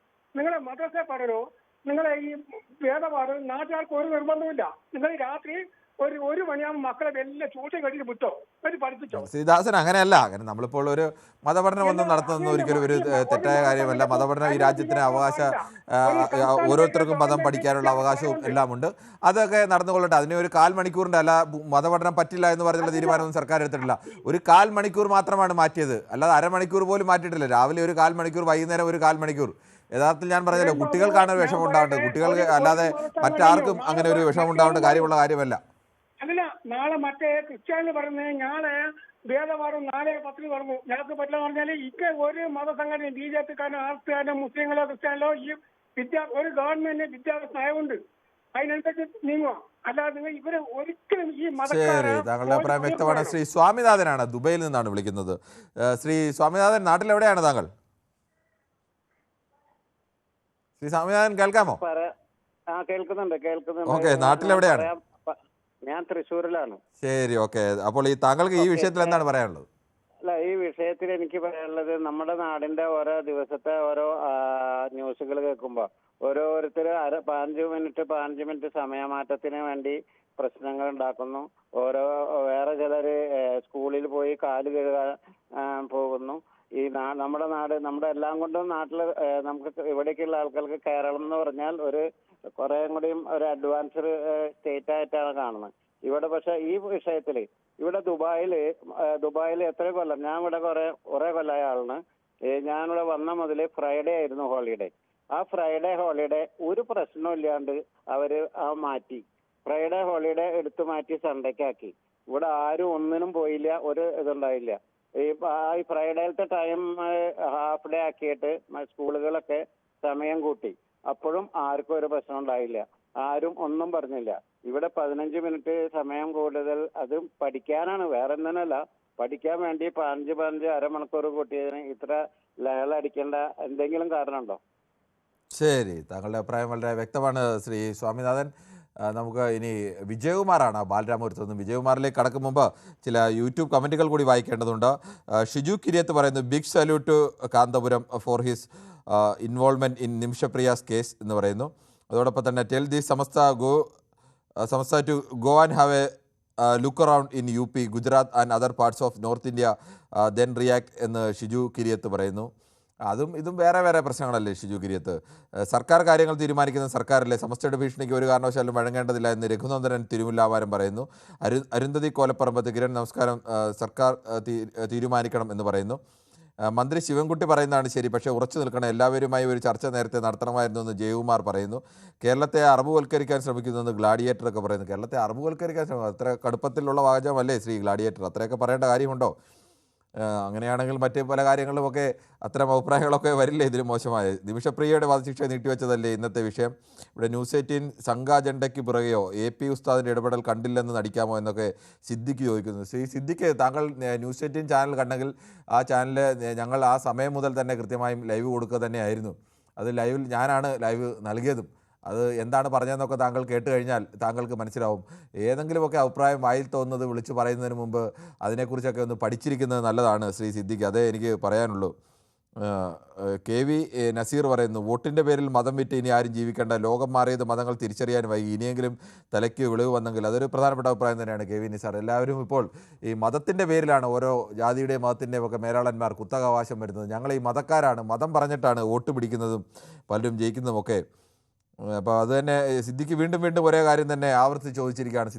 നിങ്ങളെ മദ്രസ പഠനോ നിങ്ങളെ ഈ വേദപാഠം നാട്ടുകാർക്ക് ഒരു നിർബന്ധമില്ല. നിങ്ങൾ രാത്രി ഒരു മണിയാകുമ്പോൾ മക്കളെ വലിയ ചൂട്ടിൽ കെട്ടിയിട്ട് വിട്ടോ, ഒരു പഠിപ്പിച്ചോ. ശ്രീദാസൻ, അങ്ങനെയല്ല. അങ്ങനെ നമ്മളിപ്പോൾ ഒരു മതപഠനമൊന്നും നടത്തുന്ന ഒരിക്കലും ഒരു തെറ്റായ കാര്യമല്ല. മതപഠനം ഈ രാജ്യത്തിന് ഓരോരുത്തർക്കും മതം പഠിക്കാനുള്ള അവകാശവും എല്ലാം ഉണ്ട്. അതൊക്കെ നടന്നുകൊള്ളട്ടെ. അതിന് ഒരു 1/4 മണിക്കൂറിൻ്റെ അല്ല, മതപഠനം പറ്റില്ല എന്ന് പറഞ്ഞുള്ള തീരുമാനമൊന്നും സർക്കാർ എടുത്തിട്ടില്ല. ഒരു 1/4 മണിക്കൂർ മാത്രമാണ് മാറ്റിയത്, അല്ലാതെ അരമണിക്കൂർ പോലും മാറ്റിയിട്ടില്ല. രാവിലെ ഒരു 1/4 മണിക്കൂർ, വൈകുന്നേരം ഒരു 1/4 മണിക്കൂർ. യഥാർത്ഥത്തിൽ ഞാൻ പറഞ്ഞല്ലോ, കുട്ടികൾക്കാണ് ഒരു വിഷമം ഉണ്ടാവേണ്ടത്. കുട്ടികൾക്ക് അല്ലാതെ മറ്റാർക്കും അങ്ങനെ ഒരു വിഷമം ഉണ്ടാവേണ്ട കാര്യമുള്ള കാര്യമല്ല. അല്ല, നാളെ മറ്റേ ക്രിസ്ത്യാനി പറഞ്ഞത് നാളെ വേദപാഠം 4:10 പറഞ്ഞു. ഞങ്ങൾക്ക് പറ്റില്ല പറഞ്ഞാൽ ഒരു മതസംഘടന BJP-ക്കാരനോ ആർക്കാരനോ മുസ്ലിങ്ങളോ ക്രിസ്ത്യാനിലോ ഈ ഒരു ഗവൺമെന്റിന് വിദ്യാഭ്യാസ നയമുണ്ട്. അതിനനുസരിച്ച് നീങ്ങുക. അല്ലാതെ നിങ്ങൾ ഇവര് ഒരിക്കലും ഈ ശരി, താങ്കളുടെ അഭിപ്രായം വ്യക്തമാണ്. ശ്രീ സ്വാമിനാഥനാണ് ദുബൈയിൽ നിന്നാണ് വിളിക്കുന്നത്. ശ്രീ സ്വാമിനാഥൻ, നാട്ടിലെവിടെയാണ് താങ്കൾ? ശ്രീ സ്വാമിനാഥൻ, കേൾക്കാമോ? കേൾക്കുന്നുണ്ട്. ഓക്കെ, നാട്ടിലെവിടെയാണ്? ഞാൻ തൃശ്ശൂരിലാണ്. ശരി, ഓക്കെ. അപ്പോൾ ഈ താങ്കൾക്ക് ഈ വിഷയത്തിൽ എന്താണ് പറയാനുള്ളത്? അല്ല, ഈ വിഷയത്തിൽ എനിക്ക് പറയാനുള്ളത്, നമ്മുടെ നാടിന്റെ ഓരോ ദിവസത്തെ ഓരോ ന്യൂസുകൾ കേൾക്കുമ്പോൾ ഓരോരുത്തർ 15 മിനിറ്റ് സമയമാറ്റത്തിന് വേണ്ടി പ്രശ്നങ്ങൾ ഉണ്ടാക്കുന്നു. വേറെ ചിലര് സ്കൂളിൽ പോയി കാല് കഴുകാൻ പോകുന്നു. ഈ നമ്മുടെ എല്ലാം കൊണ്ടും നാട്ടില് നമുക്ക് ഇവിടേക്കുള്ള ആൾക്കാർക്ക് കേരളം എന്ന് പറഞ്ഞാൽ കുറെ കൂടിയും ഒരു അഡ്വാൻസ്ഡ് സ്റ്റേറ്റ് ആയിട്ടാണ് കാണുന്നത്. ഇവിടെ പക്ഷെ ഈ വിഷയത്തില് ഇവിടെ ദുബായില് എത്ര കൊല്ലം, ഞാൻ ഇവിടെ കുറെ കൊല്ലമായ ആളാണ്. ഞാനിവിടെ വന്ന മുതൽ ഫ്രൈഡേ ആയിരുന്നു ഹോളിഡേ. ആ ഫ്രൈഡേ ഹോളിഡേ ഒരു പ്രശ്നവും ഇല്ലാണ്ട് അവര് മാറ്റി. ഫ്രൈഡേ ഹോളിഡേ എടുത്തു മാറ്റി സൺഡേക്കാക്കി. ഇവിടെ ആരും ഒന്നിനും പോയില്ല, ഒരു ഇതുണ്ടായില്ല. ഈ ഫ്രൈഡേലത്തെ ടൈം ഹാഫ് ഡേ ആക്കിയിട്ട് സ്കൂളുകളൊക്കെ സമയം കൂട്ടി. അപ്പോഴും ആർക്കും ഒരു പ്രശ്നം ഉണ്ടായില്ല, ആരും ഒന്നും പറഞ്ഞില്ല. ഇവിടെ 15 മിനിറ്റ് സമയം കൂടുതൽ, അത് പഠിക്കാനാണ്, വേറെ എന്തിനല്ല, പഠിക്കാൻ വേണ്ടി 15 അരമണിക്കൂർ കൂട്ടിയതിന് ഇത്ര ലഹളടിക്കേണ്ട എന്തെങ്കിലും കാരണമുണ്ടോ? ശരി, താങ്കളുടെ അഭിപ്രായം വളരെ വ്യക്തമാണ് ശ്രീ സ്വാമിനാഥൻ. നമുക്ക് ഇനി വിജയകുമാറാണ് ബാലരാമപുരത്ത് നിന്നും. വിജയകുമാറിലേക്ക് കടക്കും മുമ്പ് ചില യൂട്യൂബ് കമൻറ്റുകൾ കൂടി വായിക്കേണ്ടതുണ്ട്. ഷിജു കിരിയത്ത് പറയുന്നു, big salute to Kanthapuram for his involvement in Nimishapriya's case എന്ന് പറയുന്നു. അതോടൊപ്പം തന്നെ tell the Samastha to go and have a look around in UP, Gujarat and other parts of north India then react എന്ന് ഷിജു കിരിയത്ത് പറയുന്നു. ഇതും വേറെ വേറെ പ്രശ്നങ്ങളല്ലേ ഷീജു കിരിയത്ത്? സർക്കാർ കാര്യങ്ങൾ തീരുമാനിക്കുന്ന സർക്കാരല്ലേ, സമസ്തയുടെ ഭീഷണിക്ക് ഒരു കാരണവശാലും വഴങ്ങേണ്ടതില്ല എന്ന് രഘുനന്ദനൻ തിരുമുല്ലാവാരം പറയുന്നു. അരുന്ധതി കോലപ്പറമ്പത്ത്, കിരൺ നമസ്കാരം, സർക്കാർ തീരുമാനിക്കണം എന്ന് പറയുന്നു. മന്ത്രി ശിവൻകുട്ടി പറയുന്നതാണ് ശരി, പക്ഷേ ഉറച്ചു നിൽക്കണം, എല്ലാവരുമായി ഒരു ചർച്ച നേരത്തെ നടത്തണമായിരുന്നു എന്ന് ജയകുമാർ പറയുന്നു. കേരളത്തെ അറബുവൽക്കരിക്കാൻ ശ്രമിക്കുന്നുവെന്ന് ഗ്ലാഡിയേറ്റർ ഒക്കെ പറയുന്നു. കേരളത്തെ അറബുവൽക്കരിക്കാൻ ശ്രമിക്കും, അത്ര കടുപ്പത്തിലുള്ള വാചകമല്ലേ ശ്രീ ഗ്ലാഡിയേറ്റർ? അത്രയൊക്കെ പറയേണ്ട കാര്യമുണ്ടോ? അങ്ങനെയാണെങ്കിൽ മറ്റ് പല കാര്യങ്ങളുമൊക്കെ അത്തരം അഭിപ്രായങ്ങളൊക്കെ വരില്ലേ ഇതിന് മോശമായ? നിമിഷപ്രിയയുടെ വധശിക്ഷ നീട്ടിവെച്ചതല്ലേ ഇന്നത്തെ വിഷയം? ഇവിടെ ന്യൂസ് 18 സംഘ അജണ്ടയ്ക്ക് പുറകെയോ AP ഉസ്താദിൻ്റെ ഇടപെടൽ കണ്ടില്ലെന്ന് നടിക്കാമോ എന്നൊക്കെ സിദ്ദിഖ് ചോദിക്കുന്നു. ശ്രീ സിദ്ദിഖ്, താങ്കൾ ന്യൂസ് 18 ചാനൽ കണ്ടെങ്കിൽ ആ ചാനലിൽ ഞങ്ങൾ ആ സമയം മുതൽ തന്നെ കൃത്യമായും ലൈവ് കൊടുക്കുക തന്നെയായിരുന്നു. അത് ഞാനാണ് ലൈവ് നൽകിയതും. അത് എന്താണ് പറഞ്ഞതെന്നൊക്കെ താങ്കൾ കേട്ട് കഴിഞ്ഞാൽ താങ്കൾക്ക് മനസ്സിലാവും. ഏതെങ്കിലുമൊക്കെ അഭിപ്രായം വായിൽ തോന്നുന്നത് വിളിച്ചു പറയുന്നതിന് മുമ്പ് അതിനെക്കുറിച്ചൊക്കെ ഒന്ന് പഠിച്ചിരിക്കുന്നത് നല്ലതാണ് ശ്രീ സിദ്ദിഖ്, അതേ എനിക്ക് പറയാനുള്ളൂ. KV നസീർ പറയുന്നു, വോട്ടിൻ്റെ പേരിൽ മതം വിറ്റ് ഇനി ആരും ജീവിക്കേണ്ട, ലോകം മാറിയത് മതങ്ങൾ തിരിച്ചറിയാൻ വൈകി, ഇനിയെങ്കിലും തലയ്ക്ക് വിളിവ് വന്നെങ്കിൽ. അതൊരു പ്രധാനപ്പെട്ട അഭിപ്രായം തന്നെയാണ് KV നിസാർ. എല്ലാവരും ഇപ്പോൾ ഈ മതത്തിൻ്റെ പേരിലാണ് ഓരോ ജാതിയുടെയും മതത്തിൻ്റെയും ഒക്കെ മേലാളന്മാർ കുത്തകാവകാശം വരുന്നത്. ഞങ്ങൾ ഈ മതക്കാരാണ്, മതം പറഞ്ഞിട്ടാണ് വോട്ട് പിടിക്കുന്നതും പലരും ജയിക്കുന്നതുമൊക്കെ. അപ്പോൾ അത് തന്നെ സിദ്ദിഖ് വീണ്ടും ഒരേ കാര്യം തന്നെ ആവർത്തിച്ച് ചോദിച്ചിരിക്കുകയാണ്.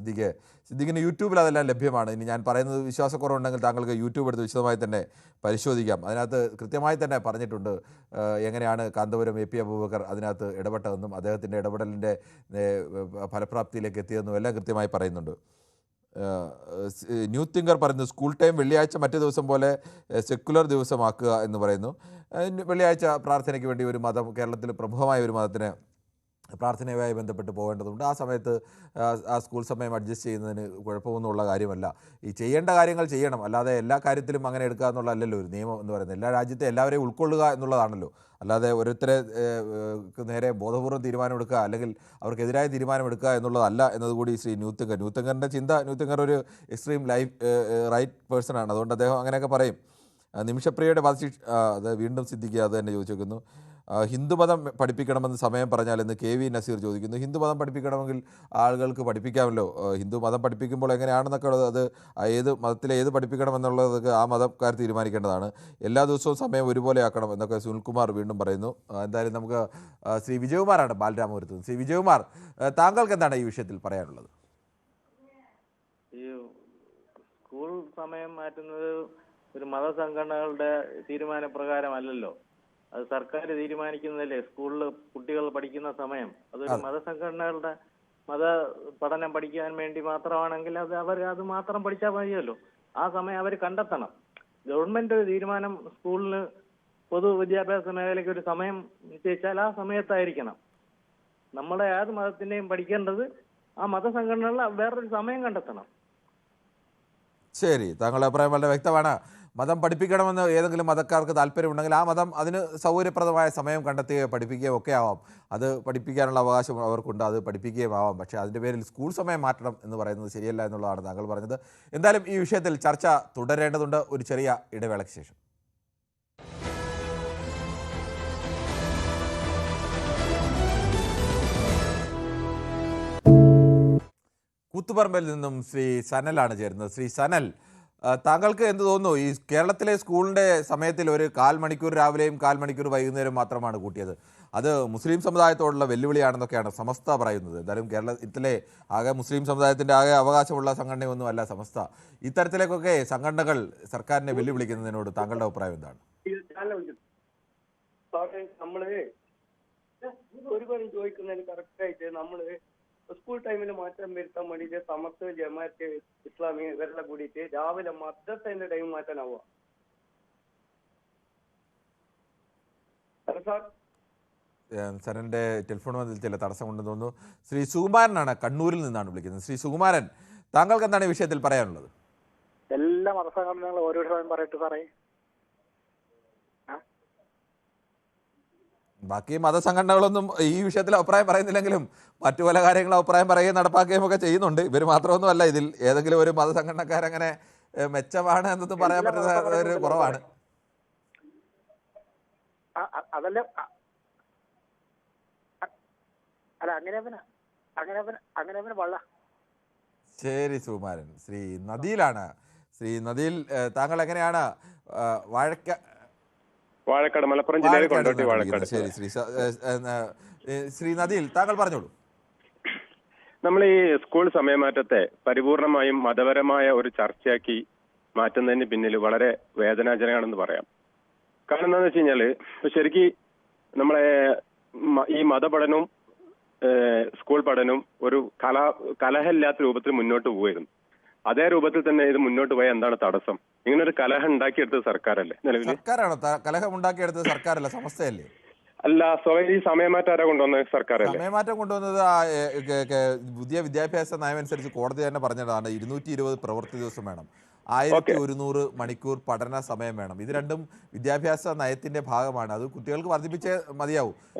സിദ്ദിഖിന് യൂട്യൂബിൽ അതെല്ലാം ലഭ്യമാണ്. ഇനി ഞാൻ പറയുന്നത് വിശ്വാസക്കുറവുണ്ടെങ്കിൽ താങ്കൾക്ക് യൂട്യൂബ് എടുത്ത് വിശദമായി തന്നെ പരിശോധിക്കാം. അതിനകത്ത് കൃത്യമായി തന്നെ പറഞ്ഞിട്ടുണ്ട് എങ്ങനെയാണ് കാന്തപുരം AP അബൂബക്കർ അതിനകത്ത് ഇടപെട്ടതെന്നും അദ്ദേഹത്തിൻ്റെ ഇടപെടലിൻ്റെ ഫലപ്രാപ്തിയിലേക്ക് എത്തിയതെന്നും എല്ലാം കൃത്യമായി പറയുന്നുണ്ട്. ന്യൂ തിങ്കർ പറയുന്നു, സ്കൂൾ ടൈം വെള്ളിയാഴ്ച മറ്റു ദിവസം പോലെ സെക്കുലർ ദിവസമാക്കുക എന്ന് പറയുന്നു. വെള്ളിയാഴ്ച പ്രാർത്ഥനയ്ക്ക് വേണ്ടി ഒരു മതം, കേരളത്തിൽ പ്രമുഖമായ ഒരു മതത്തിന് പ്രാർത്ഥനയുമായി ബന്ധപ്പെട്ട് പോകേണ്ടതുണ്ട്. ആ സമയത്ത് ആ സ്കൂൾ സമയം അഡ്ജസ്റ്റ് ചെയ്യുന്നതിന് കുഴപ്പമൊന്നുമുള്ള കാര്യമല്ല. ഈ ചെയ്യേണ്ട കാര്യങ്ങൾ ചെയ്യണം, അല്ലാതെ എല്ലാ കാര്യത്തിലും അങ്ങനെ എടുക്കുക എന്നുള്ളതല്ലല്ലോ ഒരു നിയമം എന്ന് പറയുന്നത്. എല്ലാ രാജ്യത്തെ എല്ലാവരെയും ഉൾക്കൊള്ളുക എന്നുള്ളതാണല്ലോ, അല്ലാതെ ഓരോരുത്തരെ നേരെ ബോധപൂർവ്വം തീരുമാനമെടുക്കുക അല്ലെങ്കിൽ അവർക്കെതിരായ തീരുമാനമെടുക്കുക എന്നുള്ളതല്ല എന്നതുകൂടി ശ്രീ ന്യൂത്തിങ്കറിൻ്റെ ചിന്ത. ന്യൂത്തിങ്കർ ഒരു എക്സ്ട്രീം റൈറ്റ് പേഴ്സണാണ്, അതുകൊണ്ട് അദ്ദേഹം അങ്ങനെയൊക്കെ പറയും. നിമിഷപ്രിയയുടെ വധശിക്ഷ അത് വീണ്ടും സിദ്ദിഖ് അത് തന്നെ ചോദിച്ചു വെക്കുന്നു. ഹിന്ദുമതം പഠിപ്പിക്കണമെന്ന് സമയം പറഞ്ഞാൽ എന്ന് KV നസീർ ചോദിക്കുന്നു. ഹിന്ദുമതം പഠിപ്പിക്കണമെങ്കിൽ ആളുകൾക്ക് പഠിപ്പിക്കാമല്ലോ. ഹിന്ദുമതം പഠിപ്പിക്കുമ്പോൾ എങ്ങനെയാണെന്നൊക്കെ ഉള്ളത് അത് ഏത് മതത്തിലെ ഏത് പഠിപ്പിക്കണമെന്നുള്ളതൊക്കെ ആ മതക്കാർ തീരുമാനിക്കേണ്ടതാണ്. എല്ലാ ദിവസവും സമയം ഒരുപോലെ ആക്കണം എന്നൊക്കെ സുനിൽകുമാർ വീണ്ടും പറയുന്നു. എന്തായാലും നമുക്ക് ശ്രീ വിജയകുമാറാണ് ബാലരാമപുരത്ത്. ശ്രീ വിജയകുമാർ, താങ്കൾക്ക് എന്താണ് ഈ വിഷയത്തിൽ പറയാനുള്ളത്? ഈ സ്കൂൾ സമയം മാറ്റുന്നത് ഒരു മതസംഘടനകളുടെ തീരുമാനപ്രകാരമല്ലല്ലോ, അത് സർക്കാർ തീരുമാനിക്കുന്നതല്ലേ. സ്കൂളിൽ കുട്ടികൾ പഠിക്കുന്ന സമയം അതൊരു മതസംഘടനകളുടെ മത പഠനം പഠിക്കാൻ വേണ്ടി മാത്രമാണെങ്കിൽ അത് മാത്രം പഠിച്ചാൽ മതിയല്ലോ. ആ സമയം അവർ കണ്ടെത്തണം. ഗവൺമെന്റ് ഒരു തീരുമാനം സ്കൂളിന് പൊതുവിദ്യാഭ്യാസ മേഖലയ്ക്ക് ഒരു സമയം നിശ്ചയിച്ചാൽ ആ സമയത്തായിരിക്കണം. നമ്മളെ ഏത് മതത്തിന്റെയും പഠിക്കേണ്ടത് ആ മതസംഘടനകൾ വേറൊരു സമയം കണ്ടെത്തണം. ശരി, താങ്കളുടെ അഭിപ്രായം വളരെ വ്യക്തമാണ്. മതം പഠിപ്പിക്കണമെന്ന് ഏതെങ്കിലും മതക്കാർക്ക് താല്പര്യമുണ്ടെങ്കിൽ ആ മതം അതിന് സൗകര്യപ്രദമായ സമയം കണ്ടെത്തുകയോ പഠിപ്പിക്കുകയോ ഒക്കെ ആവാം. അത് പഠിപ്പിക്കാനുള്ള അവകാശം അവർക്കുണ്ട്, അത് പഠിപ്പിക്കുകയും ആവാം. പക്ഷേ അതിൻ്റെ പേരിൽ സ്കൂൾ സമയം മാറ്റണം എന്ന് പറയുന്നത് ശരിയല്ല എന്നുള്ളതാണ് താങ്കൾ പറഞ്ഞത്. എന്തായാലും ഈ വിഷയത്തിൽ ചർച്ച തുടരേണ്ടതുണ്ട്. ഒരു ചെറിയ ഇടവേളയ്ക്ക് ശേഷം. കൂത്തുപറമ്പിൽ നിന്നും ശ്രീ സനലാണ് ചേരുന്നത്. ശ്രീ സനൽ, താങ്കൾക്ക് എന്ത് തോന്നുന്നു? ഈ കേരളത്തിലെ സ്കൂളിൻ്റെ സമയത്തിൽ ഒരു 1/4 മണിക്കൂർ രാവിലെയും 1/4 മണിക്കൂർ വൈകുന്നേരം മാത്രമാണ് കൂട്ടിയത്. അത് മുസ്ലിം സമുദായത്തോടുള്ള വെല്ലുവിളിയാണെന്നൊക്കെയാണ് സമസ്ത പറയുന്നത്. എന്തായാലും കേരളത്തിലെ ആകെ മുസ്ലിം സമുദായത്തിൻ്റെ ആകെ അവകാശമുള്ള സംഘടനയൊന്നും അല്ല സമസ്ത. ഇത്തരത്തിലേക്കൊക്കെ സംഘടനകൾ സർക്കാരിനെ വെല്ലുവിളിക്കുന്നതിനോട് താങ്കളുടെ അഭിപ്രായം എന്താണ്? സാറേ നമ്മള് ഒരു കാര്യം ചോദിക്കുന്നതിന് കറക്റ്റായിട്ട് നമ്മള് സ്കൂൾ ടൈമിൽ മാറ്റം വരുത്താൻ വേണ്ടിയിട്ട് സമസ്ത ജമാഅത്ത് ഇസ്ലാമി ഇവരെല്ലാം കൂടിയിട്ട് രാവിലെ മദ്രസേന്റെ ടൈം മാറ്റാനാവുക സാർ. സാറിൻ്റെ ടെലിഫോൺ വന്നതിൽ ചില തടസ്സമുണ്ടെന്ന് തോന്നുന്നു. ശ്രീ സുകുമാരനാണ്, കണ്ണൂരിൽ നിന്നാണ് വിളിക്കുന്നത്. ശ്രീ സുകുമാരൻ, താങ്കൾക്ക് എന്താണ് ഈ വിഷയത്തിൽ പറയാനുള്ളത്? എല്ലാ മതസംഘടനകളും ഓരോ സമയം പറയട്ടെ സാറേ. ബാക്കി മതസംഘടനകളൊന്നും ഈ വിഷയത്തിൽ അഭിപ്രായം പറയുന്നില്ലെങ്കിലും മറ്റു പല കാര്യങ്ങളും അഭിപ്രായം പറയുകയും നടപ്പാക്കുകയും ഒക്കെ ചെയ്യുന്നുണ്ട്. ഇവർ മാത്രമൊന്നുമല്ല, ഇതിൽ ഏതെങ്കിലും ഒരു മതസംഘടനക്കാരങ്ങനെ മെച്ചമാണ് എന്നൊന്നും പറയാൻ പറ്റുന്ന ഒരു കുറവാണ്. അതല്ല അല്ല അങ്ങനെ വള്ള. ശരി സുകുമാരൻ. ശ്രീ നദീലാണ്. ശ്രീ നദീൽ, താങ്കൾ എങ്ങനെയാണ് വാഴക്കാട് മലപ്പുറം ജില്ലയിൽ കൊണ്ടോട്ടി വാഴക്കാട്. ശരി ശ്രീ നദീൽ, താങ്കൾ പറഞ്ഞോളൂ. നമ്മൾ ഈ സ്കൂൾ സമയമാറ്റത്തെ പരിപൂർണമായും മതപരമായ ഒരു ചർച്ചയാക്കി മാറ്റുന്നതിന് പിന്നിൽ വളരെ വേദനാജനകമാണെന്ന് പറയാം. കാരണം എന്താണെന്ന് വെച്ച് കഴിഞ്ഞാല് ശരിക്കും നമ്മളെ ഈ മതപഠനവും സ്കൂൾ പഠനവും ഒരു കലഹമില്ലാത്ത രൂപത്തിൽ മുന്നോട്ട് പോവുമായിരുന്നു. അതേ രൂപത്തിൽ തന്നെ ഇത് മുന്നോട്ട് പോയാൽ എന്താണ് തടസ്സം? ഇങ്ങനെ ഒരു കലഹം ഉണ്ടാക്കിയെടുത്തത് സർക്കാരല്ലേ? നിലവിൽ സർക്കാരാണോ കലഹം ഉണ്ടാക്കിയെടുത്തത്? സർക്കാരല്ല, സമസ്തയല്ലേ? അല്ല, സ്വയം ഈ സമയമാറ്റം ആരാ കൊണ്ടുവന്നത്? സർക്കാരല്ലേ. സമയമാറ്റം കൊണ്ടുവന്നത് പുതിയ വിദ്യാഭ്യാസ നയം അനുസരിച്ച് കോടതി തന്നെ പറഞ്ഞതാണ് 220 പ്രവൃത്തി ദിവസം വേണം, 1100 മണിക്കൂർ പഠന സമയം വേണം. ഇത് രണ്ടും വിദ്യാഭ്യാസ നയത്തിന്റെ ഭാഗമാണ്. അത് കുട്ടികൾക്ക് വർദ്ധിപ്പിച്ചേ മതിയാവും.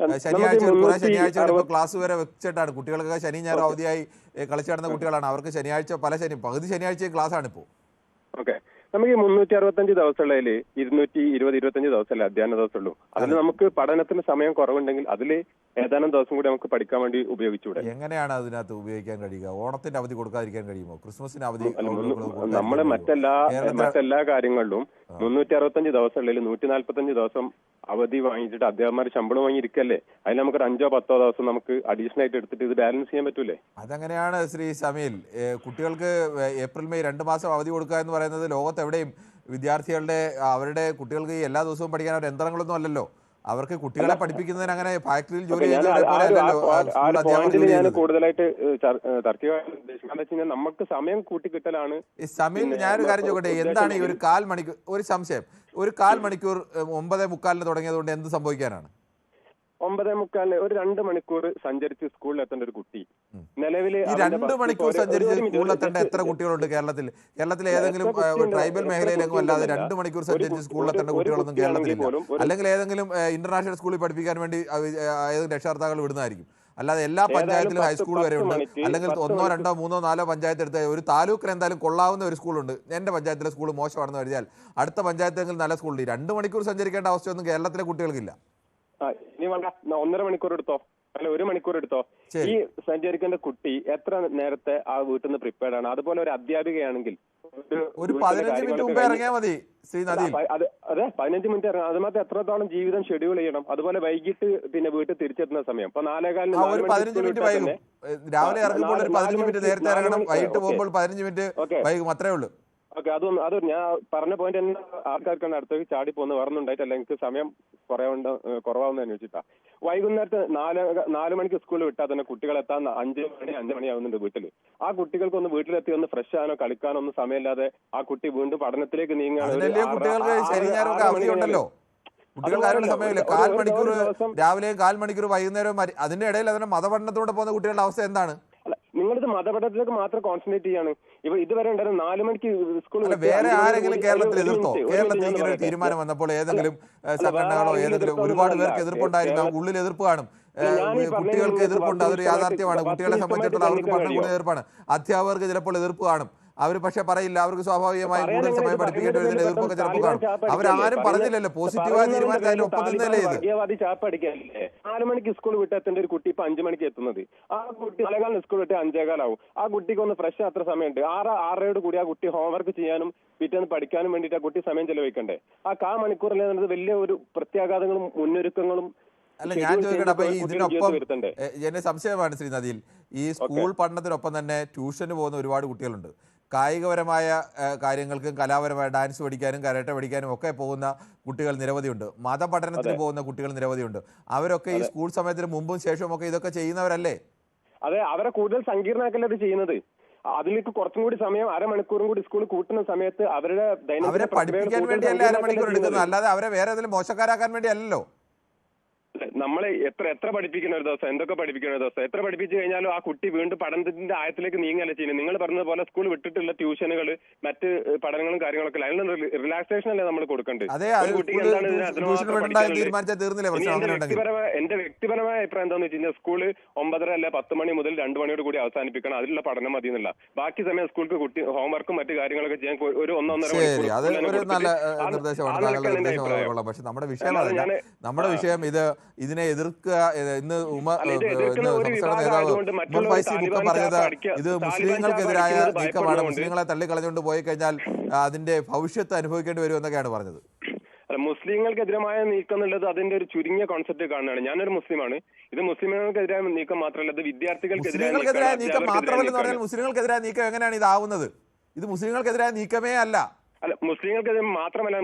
ശനിയാഴ്ച ക്ലാസ് വരെ വെച്ചിട്ടാണ് കുട്ടികൾക്കൊക്കെ ശനി ഞായർ അവധിയായി കളിച്ചു നടന്ന കുട്ടികളാണ്. അവർക്ക് ശനിയാഴ്ച പകുതി ശനിയാഴ്ചയും ക്ലാസ് ആണ് ഇപ്പോൾ. ഓക്കെ, നമുക്ക് 365 ദിവസമുള്ളതിൽ 225 ദിവസമല്ലേ അധ്യയന ദിവസമുള്ളൂ. അതിൽ നമുക്ക് പഠനത്തിന് സമയം കുറവുണ്ടെങ്കിൽ അതിൽ ഏതാനും ദിവസം കൂടി നമുക്ക് പഠിക്കാൻ വേണ്ടി ഉപയോഗിച്ചൂടെ? എങ്ങനെയാണ് അതിനകത്ത് ഉപയോഗിക്കാൻ കഴിയുക? ഓണത്തിന്റെ അവധി കൊടുക്കാതിരിക്കാൻ കഴിയുമോ? ക്രിസ്മസിന് അവധി? നമ്മള് മറ്റെല്ലാ കാര്യങ്ങളിലും 365 ദിവസമുള്ളതിൽ 145 ദിവസം അവധി വാങ്ങിച്ചിട്ട് അധ്യാപകന്മാർ ശമ്പളം വാങ്ങിയിരിക്കല്ലേ? അതിൽ നമുക്ക് 5-10 ദിവസം നമുക്ക് അഡീഷണൽ ആയിട്ട് എടുത്തിട്ട് ഇത് ബാലൻസ് ചെയ്യാൻ പറ്റൂലേ? അതങ്ങനെയാണ് ശ്രീ സമീൽ. കുട്ടികൾക്ക് ഏപ്രിൽ മെയ് 2 മാസം അവധി കൊടുക്കുക എന്ന് പറയുന്നത് ലോകത്ത് എവിടെയും വിദ്യാർത്ഥികളുടെ അവരുടെ കുട്ടികൾക്ക് എല്ലാ ദിവസവും പഠിക്കാൻ അവർ യന്ത്രങ്ങളൊന്നും അല്ലല്ലോ. അവർക്ക് കുട്ടികളെ പഠിപ്പിക്കുന്നതിന് അങ്ങനെ ഫാക്ടറിയിൽ ജോലി ഞാൻ കൂടുതലായിട്ട് നമുക്ക് സമയം കൂട്ടി കിട്ടലാണ്. സമീൽ, ഞാനൊരു കാര്യം ചോദിക്കട്ടെ, എന്താണ് ഈ ഒരു 1/4 മണിക്കൂർ? ഒരു സംശയം, ഒരു 1/4 മണിക്കൂർ 9:45 തുടങ്ങിയതുകൊണ്ട് എന്ത് സംഭവിക്കാനാണ്? 9:45 ഒരു 2 മണിക്കൂർ സഞ്ചരിച്ച് സ്കൂളിൽ എത്തേണ്ട ഒരു കുട്ടി നിലവിൽ ഈ 2 മണിക്കൂർ സഞ്ചരിച്ച് സ്കൂളിൽ എത്തേണ്ട എത്ര കുട്ടികളുണ്ട് കേരളത്തിൽ? കേരളത്തിലെ ഏതെങ്കിലും ട്രൈബൽ മേഖലയിലെങ്കിലും അല്ലാതെ 2 മണിക്കൂർ സഞ്ചരിച്ച് സ്കൂളിൽ എത്തേണ്ട കുട്ടികളൊന്നും കേരളത്തിലില്ല. അല്ലെങ്കിൽ ഏതെങ്കിലും ഇന്റർനാഷണൽ സ്കൂളിൽ പഠിപ്പിക്കാൻ വേണ്ടി ഏതെങ്കിലും രക്ഷകർത്താക്കൾ വിടുന്നതായിരിക്കും. അല്ലാതെ എല്ലാ പഞ്ചായത്തിലും ഹൈസ്കൂൾ വരെ ഉണ്ട്. അല്ലെങ്കിൽ 1, 2, 3, 4 പഞ്ചായത്ത് എടുത്ത് ഒരു താലൂക്കിൽ എന്തായാലും കൊള്ളാവുന്ന ഒരു സ്കൂളുണ്ട്. എൻ്റെ പഞ്ചായത്തിലെ സ്കൂൾ മോശമാണെന്ന് കരുതിയാൽ അടുത്ത പഞ്ചായത്തെങ്കിലും നല്ല സ്കൂളുണ്ട്. 2 മണിക്കൂർ സഞ്ചരിക്കേണ്ട അവസ്ഥയൊന്നും കേരളത്തിലെ കുട്ടികൾക്കില്ല. ഇനി വേണ്ട, 1.5 മണിക്കൂർ എടുത്തോ, അല്ല 1 മണിക്കൂർ എടുത്തോ. ഈ സഞ്ചരിക്കേണ്ട കുട്ടി എത്ര നേരത്തെ ആ വീട്ടിൽ നിന്ന് പ്രിപ്പയർഡ് ആണ്? അതുപോലെ ഒരു അധ്യാപികയാണെങ്കിൽ ഒരു 15 മിനിറ്റ് മുമ്പേ ഇറങ്ങിയാൽ മതി. അതെ, 15 മിനിറ്റ് ഇറങ്ങാം. അത് മാത്രം എത്രത്തോളം ജീവിതം ഷെഡ്യൂൾ ചെയ്യണം. അതുപോലെ വൈകിട്ട് പിന്നെ വീട്ടിൽ തിരിച്ചെത്തുന്ന സമയം ഇപ്പൊ 4:15 15 മിനിറ്റ് വൈകും. രാവിലെ ഇറങ്ങുമ്പോൾ ഒരു 15 മിനിറ്റ് നേരത്തെ ഇറങ്ങണം, വൈകിട്ട് പോകുമ്പോൾ 15 മിനിറ്റ് വൈകും, അത്രേ ഉള്ളൂ. ഓക്കെ, അത് ഞാൻ പറഞ്ഞ പോയിന്റ് തന്നെ ആൾക്കാർക്കാണ് അടുത്തേക്ക് ചാടി പോകുന്നത്. വേറൊന്നുണ്ടായിട്ടല്ല, എനിക്ക് സമയം കുറവാണെന്ന് അന്വേഷിച്ചിട്ടാ. വൈകുന്നേരത്ത് 4 മണിക്ക് സ്കൂളിൽ വിട്ടാൽ തന്നെ കുട്ടികൾ എത്താൻ 5 മണിയാവുന്നുണ്ട് വീട്ടിൽ. ആ കുട്ടികൾക്കൊന്ന് വീട്ടിലെത്തി ഒന്ന് ഫ്രഷ് ആകാനോ കളിക്കാനോ ഒന്നും സമയമില്ലാതെ ആ കുട്ടി വീണ്ടും പഠനത്തിലേക്ക് നീങ്ങാൻ കുട്ടികൾക്ക് അവധിയുണ്ടല്ലോ. കുട്ടികൾക്ക് സമയമില്ല. 1/4 മണിക്കൂർ രാവിലെയും 1/4 മണിക്കൂർ വൈകുന്നേരവും. അതിന്റെ ഇടയിൽ അതിന്റെ മതപഠനത്തോടെ പോകുന്ന കുട്ടികളുടെ അവസ്ഥ എന്താണ്? നിങ്ങളിത് മതപഠനത്തിലേക്ക് മാത്രം കോൺസെൻട്രേറ്റ് ചെയ്യാണ്. ഇതുവരെ ഉണ്ടായിരുന്ന 4 മണിക്ക് സ്കൂൾ. വേറെ ആരെങ്കിലും കേരളത്തിൽ എതിർത്തോ? കേരളത്തിൽ ഇങ്ങനെ ഒരു തീരുമാനം വന്നപ്പോൾ ഏതെങ്കിലും സംഘടനകളോ ഏതെങ്കിലും ഒരുപാട് പേർക്ക് എതിർപ്പുണ്ടായിരിക്കും. ഉള്ളിൽ എതിർപ്പ് കാണും, കുട്ടികൾക്ക് എതിർപ്പുണ്ട്, അതൊരു യാഥാർത്ഥ്യമാണ്. കുട്ടികളെ സംബന്ധിച്ചിടത്തോളം അവർക്ക് പഠനം കൂടുതൽ എതിർപ്പാണ്. അധ്യാപകർക്ക് ചിലപ്പോൾ എതിർപ്പ് കാണും. അവർ പക്ഷെ പറയില്ല, അവർക്ക് സ്വാഭാവികമായും കൂടുതൽ സമയം പഠിപ്പിക്കേണ്ടി വരുന്നതിന്റെ എതിർപ്പൊക്കെ ചിലപ്പോൾ കാണും. അവരാരും പറഞ്ഞില്ലല്ലോ, പോസിറ്റീവായ തീരുമാനത്തിൽ അതിന്റെ ഒപ്പം നിന്നല്ലേ ഇത്. 4 മണിക്ക് സ്കൂൾ വിട്ടെത്തേണ്ട ഒരു കുട്ടി ഇപ്പൊ 5 മണിക്ക് എത്തുന്നത്. ആ കുട്ടി 4:15 സ്കൂൾ വിട്ട് 5:15 ആവും. ആ കുട്ടിക്ക് ഒന്ന് ഫ്രഷ് അത്ര സമയമുണ്ട്. 6:30 കൂടി ആ കുട്ടി ഹോംവർക്ക് ചെയ്യാനും പിറ്റേന്ന് പഠിക്കാനും വേണ്ടിയിട്ട് ആ കുട്ടി സമയം ചെലവഴിക്കണ്ടേ? ആ 1/4 മണിക്കൂറിൽ വലിയ ഒരു പ്രത്യാഘാതങ്ങളും മുന്നൊരുക്കങ്ങളും. അല്ല, ഞാൻ ചോദിക്കട്ടെ, അപ്പൊ ഇതിനൊപ്പം എന്റെ സംശയമാണ് ശ്രീ നദിയിൽ, ഈ സ്കൂൾ പഠനത്തിനൊപ്പം തന്നെ ട്യൂഷന് പോകുന്ന ഒരുപാട് കുട്ടികളുണ്ട്. കായികപരമായ കാര്യങ്ങൾക്കും കലാപരമായ ഡാൻസ് പഠിക്കാനും കരാട്ടെ പഠിക്കാനും ഒക്കെ പോകുന്ന കുട്ടികൾ നിരവധിയുണ്ട്. മതപഠനത്തിന് പോകുന്ന കുട്ടികൾ നിരവധിയുണ്ട്. അവരൊക്കെ ഈ സ്കൂൾ സമയത്തിന് മുമ്പും ശേഷവും ഒക്കെ ഇതൊക്കെ ചെയ്യുന്നവരല്ലേ? അതെ, അവരെ കൂടുതൽ സങ്കീർണമാക്കല്ലേ അത് ചെയ്യുന്നത്. അതിലേക്ക് കുറച്ചും കൂടി സമയം, അരമണിക്കൂറും കൂടി സ്കൂൾ കൂട്ടുന്ന സമയത്ത് അവരുടെ അവരെ പഠിപ്പിക്കാൻ വേണ്ടിയല്ലേ അരമണിക്കൂർ എടുക്കുന്നത്, അല്ലാതെ അവരെ വേറെ ഏതെങ്കിലും മോശക്കാരാക്കാൻ വേണ്ടി അല്ലല്ലോ. നമ്മളെ എത്ര പഠിപ്പിക്കുന്ന ഒരു ദിവസം, എന്തൊക്കെ പഠിപ്പിക്കുന്ന ഒരു ദിവസം, എത്ര പഠിപ്പിച്ചു കഴിഞ്ഞാലും ആ കുട്ടി വീണ്ടും പഠനത്തിന്റെ ആയത്തിലേക്ക് നീങ്ങല്ലേ ചെയ്യുന്നത്. നിങ്ങൾ പറഞ്ഞതുപോലെ സ്കൂൾ വിട്ടിട്ടുള്ള ട്യൂഷനുകൾ, മറ്റ് പഠനങ്ങളും കാര്യങ്ങളൊക്കെ അതിനുള്ള റിലാക്സേഷൻ അല്ലേ നമ്മൾ കൊടുക്കേണ്ടത്. എന്റെ വ്യക്തിപരമായ അഭിപ്രായം എന്താണെന്ന് വെച്ച് കഴിഞ്ഞാൽ സ്കൂള് 9:30 അല്ല 10 മണി മുതൽ 2 മണിയോട് കൂടി അവസാനിപ്പിക്കണം. അതിലുള്ള പഠനം മതി എന്നല്ല. ബാക്കി സമയം സ്കൂൾക്ക് കുട്ടി ഹോംവർക്കും മറ്റ് കാര്യങ്ങളൊക്കെ ചെയ്യാൻ ഒരു 1-1.5 മണിക്കൂർ. പക്ഷെ നമ്മുടെ വിഷയം ഇതിനെ എതിർക്കുക. ഇന്ന് സംസ്ഥാന നേതാവ് ഉമർ ഫൈസി ബുക്ക പറഞ്ഞത് ഇത് മുസ്ലിങ്ങൾക്കെതിരായ നീക്കമാണ്, മുസ്ലിങ്ങളെ തള്ളിക്കളഞ്ഞുകൊണ്ട് പോയി കഴിഞ്ഞാൽ അതിന്റെ ഭവിഷ്യത്ത് അനുഭവിക്കേണ്ടി വരുമെന്നൊക്കെയാണ് പറഞ്ഞത്. മുസ്ലിങ്ങൾക്കെതിരായ നീക്കം എന്നുള്ളത് അതിന്റെ ഒരു ചുരുങ്ങിയ കോൺസെപ്റ്റ് കാണുകയാണ്. ഞാനൊരു മുസ്ലിമാണ്. ഇത് മുസ്ലിങ്ങൾക്കെതിരായ നീക്കം മാത്രമല്ല, ഇത് വിദ്യാർത്ഥികൾക്കെതിരായ നീക്കം മാത്രമല്ല എന്ന് പറഞ്ഞാൽ മുസ്ലിങ്ങൾക്കെതിരായ നീക്കം എങ്ങനെയാണ് ഇതാവുന്നത്? ഇത് മുസ്ലിങ്ങൾക്കെതിരായ നീക്കമേ അല്ല. അല്ല, മുസ്ലിങ്ങൾക്കെതിരെ മാത്രമല്ല,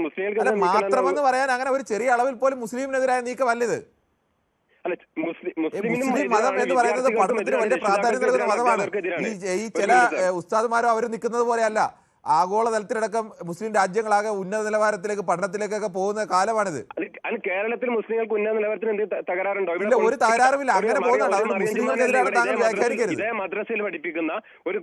മാത്രമെന്ന് പറയാൻ അങ്ങനെ ഒരു ചെറിയ അളവിൽ പോലും മുസ്ലിമിനെതിരായ നീക്കമല്ലിത്. മുസ്ലിം മതം എന്ന് പറയുന്നത് പഠനത്തിന് വലിയ പ്രാധാന്യം നൽകുന്ന മതമാണ്. ഈ ചില ഉസ്താദുമാരോ അവർ നിൽക്കുന്നത് പോലെയല്ല. ആഗോളതലത്തിലടക്കം മുസ്ലിം രാജ്യങ്ങളാകെ ഉന്നത നിലവാരത്തിലേക്ക് പഠനത്തിലേക്കൊക്കെ പോകുന്ന കാലമാണിത്. കേരളത്തിൽ മുസ്ലിങ്ങൾക്ക് ഉന്നത നിലവാരത്തിന് തകരാറുണ്ടോ? ഇല്ല, ഒരു തകരാറുമില്ല. അങ്ങനെ പോകുന്നുണ്ട്. മുസ്ലിങ്ങൾക്കെതിരാണ് താങ്കൾ വ്യാഖ്യാനിക്കരുത്. ഇതേ മദ്രസയിൽ പഠിപ്പിക്കുന്ന ഒരു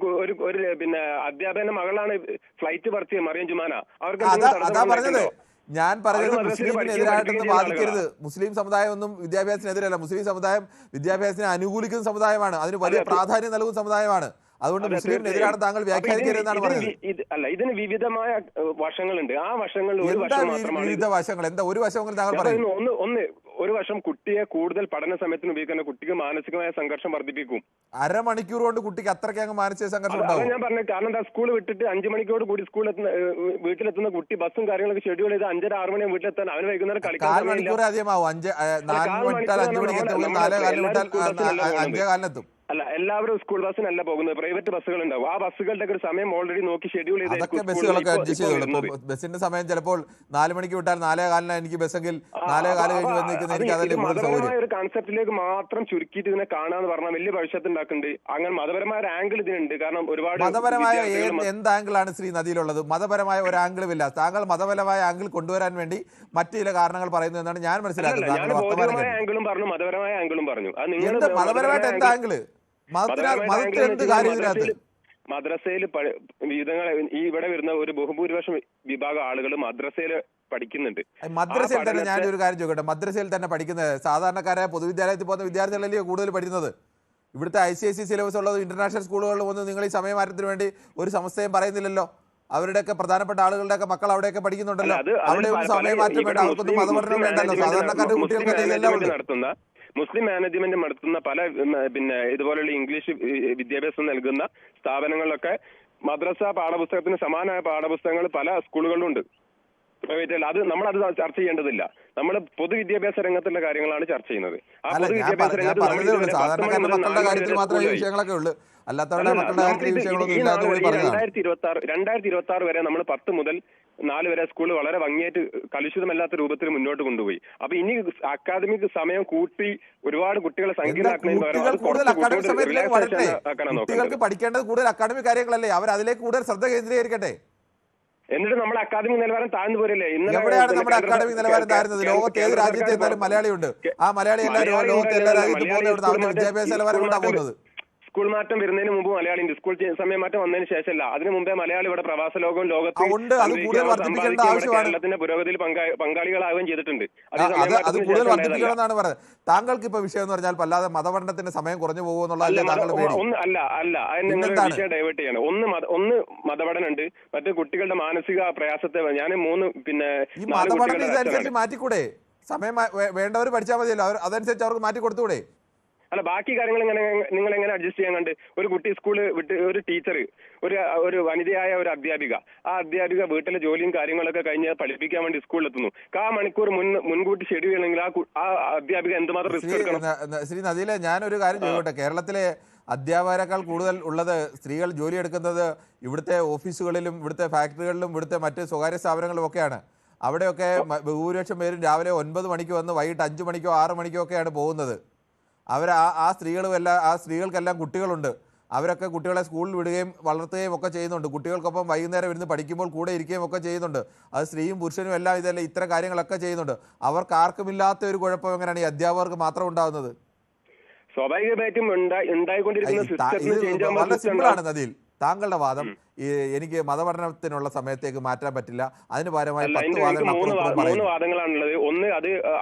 അധ്യാപകന്റെ മകളാണ് ഫ്ലൈറ്റ് പറത്തിയത്, മറിയം ജുമാന. അവർക്ക് അതാ പറഞ്ഞത്. ഞാൻ പറഞ്ഞത് മുസ്ലിമിനെതിരായിട്ടൊന്നും വാദിക്കരുത്. മുസ്ലിം സമുദായം ഒന്നും വിദ്യാഭ്യാസത്തിനെതിരല്ല. മുസ്ലിം സമുദായം വിദ്യാഭ്യാസത്തിനെ അനുകൂലിക്കുന്ന സമുദായമാണ്, അതിന് വലിയ പ്രാധാന്യം നൽകുന്ന സമുദായമാണ്. അതുകൊണ്ട് മുസ്ലിമിനെതിരാണ് താങ്കൾ വ്യാഖ്യാനിക്കരുതെന്നാണ് പറഞ്ഞത്. അല്ല, ഇതിന് വിവിധമായ വശങ്ങളുണ്ട്. ആ വശങ്ങൾ വിവിധ വശങ്ങൾ എന്താ? ഒരു വശമെങ്കിലും താങ്കൾ പറയുന്നു. ഒരു വശം കുട്ടിയെ കൂടുതൽ പഠന സമയത്തിന് ഉപയോഗിക്കുന്ന കുട്ടിക്ക് മാനസികമായ സംഘർഷം വർദ്ധിപ്പിക്കും. അരമണിക്കൂർ കൊണ്ട് കുട്ടിക്ക് അത്രയ്ക്ക് അങ്ങ് മാനസിക സംഘർഷം ഉണ്ടാവും. ഞാൻ പറഞ്ഞത് കാരണം എന്താ, സ്കൂൾ വിട്ടിട്ട് 5 മണിക്കോട് കൂടി വീട്ടിലെത്തുന്ന കുട്ടി ബസ്സും കാര്യങ്ങളൊക്കെ ഷെഡ്യൂൾ ചെയ്ത് 5:30-6 മണി വീട്ടിലെത്താൻ അവന് വൈകുന്നേരം കളിക്കാൻ 4 മണിക്കൂർ അധികമാവും. 4 വിട്ടാൽ 5 മണിക്ക് എത്തും, 4 വിട്ടാൽ 5:15 അല്ല, എല്ലാവരും സ്കൂൾ ബസ്സിനല്ല പോകുന്നത്, പ്രൈവറ്റ് ബസ്സുകൾ ഉണ്ടാവും. ആ ബസ്സുകളുടെ ഒരു സമയം ഓൾറെഡി നോക്കി ഷെഡ്യൂൾ ചെയ്ത് ബസ്സുകളൊക്കെ അഡ്ജസ്റ്റ് ചെയ്തോളൂ. ബസ്സിന്റെ സമയം ചിലപ്പോൾ 4 മണിക്ക് വിട്ടാൽ 4:15 എനിക്ക് ബസ്സെങ്കിൽ 4:15 കഴിഞ്ഞ് വന്നിരിക്കുന്ന എനിക്ക് അതല്ലേ മതപരമായ ഒരു കൺസെപ്റ്റിലേക്ക് മാത്രം ചുരുക്കിയിട്ട് ഇതിനെ കാണാന്ന് പറഞ്ഞാൽ വലിയ ഭവിഷ്യത്ത് ഉണ്ടാക്കുന്നുണ്ട്. അങ്ങനെ മതപരമായ ഒരു ആംഗിൾ ഇതിനുണ്ട്. കാരണം ഒരുപാട് മതപരമായ എന്ത് ആംഗിളാണ് ശ്രീ നദിയിലുള്ളത്? മതപരമായ ഒരു ആംഗിളും ഇല്ല. താങ്കൾ മതപരമായ ആംഗിൾ കൊണ്ടുവരാൻ വേണ്ടി മറ്റു ചില കാരണങ്ങൾ പറയുന്നു എന്നാണ് ഞാൻ മനസ്സിലാക്കുന്നത്. ആംഗിളും പറഞ്ഞു, മതപരമായ ആംഗിളും പറഞ്ഞു. മതപരമായിട്ട് എന്ത് ആംഗിള്? മദ്രസയിൽ വിധങ്ങൾ ഇവിടെ വരുന്ന ഒരു ബഹുഭൂരിപക്ഷം വിഭാഗം ആളുകൾ മദ്രസയിൽ പഠിക്കുന്നുണ്ട്. മദ്രസയിൽ തന്നെ ഞാനൊരു കാര്യം ചോദിക്കട്ടെ, മദ്രസയിൽ തന്നെ പഠിക്കുന്നത് സാധാരണക്കാരായ പൊതുവിദ്യാലയത്തിൽ പോകുന്ന വിദ്യാർത്ഥികളല്ലേ കൂടുതൽ പഠിക്കുന്നത്? ഇവിടുത്തെ ICSE സിലബസ് ഉള്ളത് ഇന്റർനാഷണൽ സ്കൂളുകളിൽ വന്ന് നിങ്ങൾ ഈ സമയമാറ്റത്തിന് വേണ്ടി ഒരു സമസ്തയും പറയുന്നില്ലല്ലോ. അവരുടെയൊക്കെ പ്രധാനപ്പെട്ട ആളുകളുടെയൊക്കെ മക്കൾ അവിടെയൊക്കെ പഠിക്കുന്നുണ്ടല്ലോ. അവിടെ ഒരു സമയമാറ്റം വേണ്ട, അവർക്കൊന്നും മതപഠനം വേണ്ടല്ലോ. സാധാരണക്കാരുടെ കുട്ടികൾക്ക് നടത്തുന്ന മുസ്ലിം മാനേജ്മെന്റ് നടത്തുന്ന പല ഇതുപോലുള്ള ഇംഗ്ലീഷ് വിദ്യാഭ്യാസം നൽകുന്ന സ്ഥാപനങ്ങളിലൊക്കെ മദ്രസ പാഠപുസ്തകത്തിന് സമാനമായ പാഠപുസ്തകങ്ങൾ പല സ്കൂളുകളിലുണ്ട്. അത് നമ്മളത് ചർച്ച ചെയ്യേണ്ടതില്ല. നമ്മൾ പൊതുവിദ്യാഭ്യാസ രംഗത്തുള്ള കാര്യങ്ങളാണ് ചർച്ച ചെയ്യുന്നത്. ആ പൊതുവിദ്യാഭ്യാസ രംഗത്ത് 2026 വരെ നമ്മൾ 10 മുതൽ 4 വരെ സ്കൂൾ വളരെ ഭംഗിയായിട്ട് കലുഷിതമല്ലാത്ത രൂപത്തിൽ മുന്നോട്ട് കൊണ്ടുപോയി. അപ്പൊ ഇനി അക്കാദമിക് സമയം കൂട്ടി ഒരുപാട് കുട്ടികളെ സംഖ്യയിലാക്കുന്നതിന് കുട്ടികൾക്ക് പഠിക്കേണ്ടത് കൂടുതൽ അക്കാദമിക് കാര്യങ്ങളല്ലേ? അവർ അതിലേക്ക് കൂടുതൽ ശ്രദ്ധ കേന്ദ്രീകരിക്കട്ടെ. എന്നിട്ട് നമ്മുടെ അക്കാദമിക് നിലവാരം താഴ്ന്നു പോരല്ലേ? എവിടെയാണ് നമ്മുടെ അക്കാദമിക് നിലവാരം താഴ്ന്നത്? ലോകത്ത് ഏത് രാജ്യത്ത് എന്നാലും മലയാളിയുണ്ട്. ആ മലയാളി എല്ലാ ലോകത്തെ എല്ലാ രാജ്യത്തും പോകുന്ന വിദ്യാഭ്യാസ നിലവാരം കൊണ്ടാണ് പോകുന്നത്. സ്കൂൾ മാറ്റം വരുന്നതിന് മുമ്പ് മലയാളി ഉണ്ട്. സ്കൂൾ സമയം മാറ്റം വന്നതിന് ശേഷമല്ല, അതിനു മുമ്പേ മലയാളി ഇവിടെ പ്രവാസ ലോകവും ലോകത്തിൽ കേരളത്തിന്റെ പുരോഗതിയിൽ പങ്കാളികളാവുകയും ചെയ്തിട്ടുണ്ട്. അത് കൂടുതൽ വർദ്ധിപ്പിക്കണമെന്നാണ് പറയുന്നത്. താങ്കൾക്ക് ഇപ്പൊ വിഷയം എന്ന് പറഞ്ഞാൽ അല്ലാതെ മതപഠനത്തിന്റെ സമയം കുറഞ്ഞു പോകുമെന്നുള്ളതല്ലേ താങ്കളുടെ പേടി? അല്ല വിഷയം ഡൈവേർട്ട് ചെയ്യണം. ഒന്ന് മതപഠനം ഉണ്ട്, മറ്റു കുട്ടികളുടെ മാനസിക പ്രയാസത്തെ ഞാൻ 3 ഈ മതപഠനം ഇതനുസരിച്ച് മാറ്റിക്കൂടെ? സമയം വേണ്ടവർ പഠിച്ചാൽ മതിയല്ലോ, അതനുസരിച്ച് അവർക്ക് മാറ്റി കൊടുത്തുകൂടെ? അല്ല ബാക്കി കാര്യങ്ങൾ നിങ്ങൾ എങ്ങനെ അഡ്ജസ്റ്റ് ചെയ്യാൻ കണ്ട്? ഒരു കുട്ടി സ്കൂള് വിട്ട് ഒരു ടീച്ചർ ഒരു വനിതയായ ഒരു അധ്യാപിക, ആ അധ്യാപിക വീട്ടിലെ ജോലിയും കാര്യങ്ങളൊക്കെ കഴിഞ്ഞ് പഠിപ്പിക്കാൻ വേണ്ടി സ്കൂളിലെത്തുന്നു. മണിക്കൂർ മുൻകൂട്ടി ഷെഡ്യൂൾ ചെയ്യണമെങ്കിൽ ആ അധ്യാപിക എന്തുമാത്രം റിസ്ക് എടുക്കണം? ശ്രീ നദീലെ, ഞാനൊരു കാര്യം ചോദിക്കട്ടെ. കേരളത്തിലെ അധ്യാപകരെക്കാൾ കൂടുതൽ ഉള്ളത് സ്ത്രീകൾ ജോലി എടുക്കുന്നത് ഇവിടുത്തെ ഓഫീസുകളിലും ഇവിടുത്തെ ഫാക്ടറികളിലും ഇവിടുത്തെ മറ്റ് സ്വകാര്യ സ്ഥാപനങ്ങളിലും ഒക്കെയാണ്. അവിടെയൊക്കെ ഭൂരിപക്ഷം പേരും രാവിലെ 9 മണിക്ക് വന്ന് വൈകിട്ട് 5 മണിക്കോ 6 മണിക്കോ ഒക്കെയാണ് പോകുന്നത്. ആ സ്ത്രീകൾക്കെല്ലാം കുട്ടികളുണ്ട്. അവരൊക്കെ കുട്ടികളെ സ്കൂളിൽ വിടുകയും വളർത്തുകയും ഒക്കെ ചെയ്യുന്നുണ്ട്. കുട്ടികൾക്കൊപ്പം വൈകുന്നേരം ഇരുന്ന് പഠിക്കുമ്പോൾ കൂടെ ഇരിക്കുകയും ഒക്കെ ചെയ്യുന്നുണ്ട്. അത് സ്ത്രീയും പുരുഷനും എല്ലാം ഇത്തരം കാര്യങ്ങളൊക്കെ ചെയ്യുന്നുണ്ട്. അവർക്ക് ആർക്കുമില്ലാത്ത ഒരു കുഴപ്പം എങ്ങനെയാണ് ഈ അധ്യാപകർക്ക് മാത്രം ഉണ്ടാകുന്നത്? സ്വാഭാവികമായിട്ടും ഉണ്ടായിക്കൊണ്ടിരിക്കുന്ന സിസ്റ്റം വളരെ സിമ്പിളാണ് നദീൽ. താങ്കളുടെ വാദം എനിക്ക് മതപഠനത്തിനുള്ള സമയത്തേക്ക് മാറ്റാൻ പറ്റില്ല, അതിന് പകരമായി 3 വാദങ്ങളാണുള്ളത്. ഒന്ന്, അത്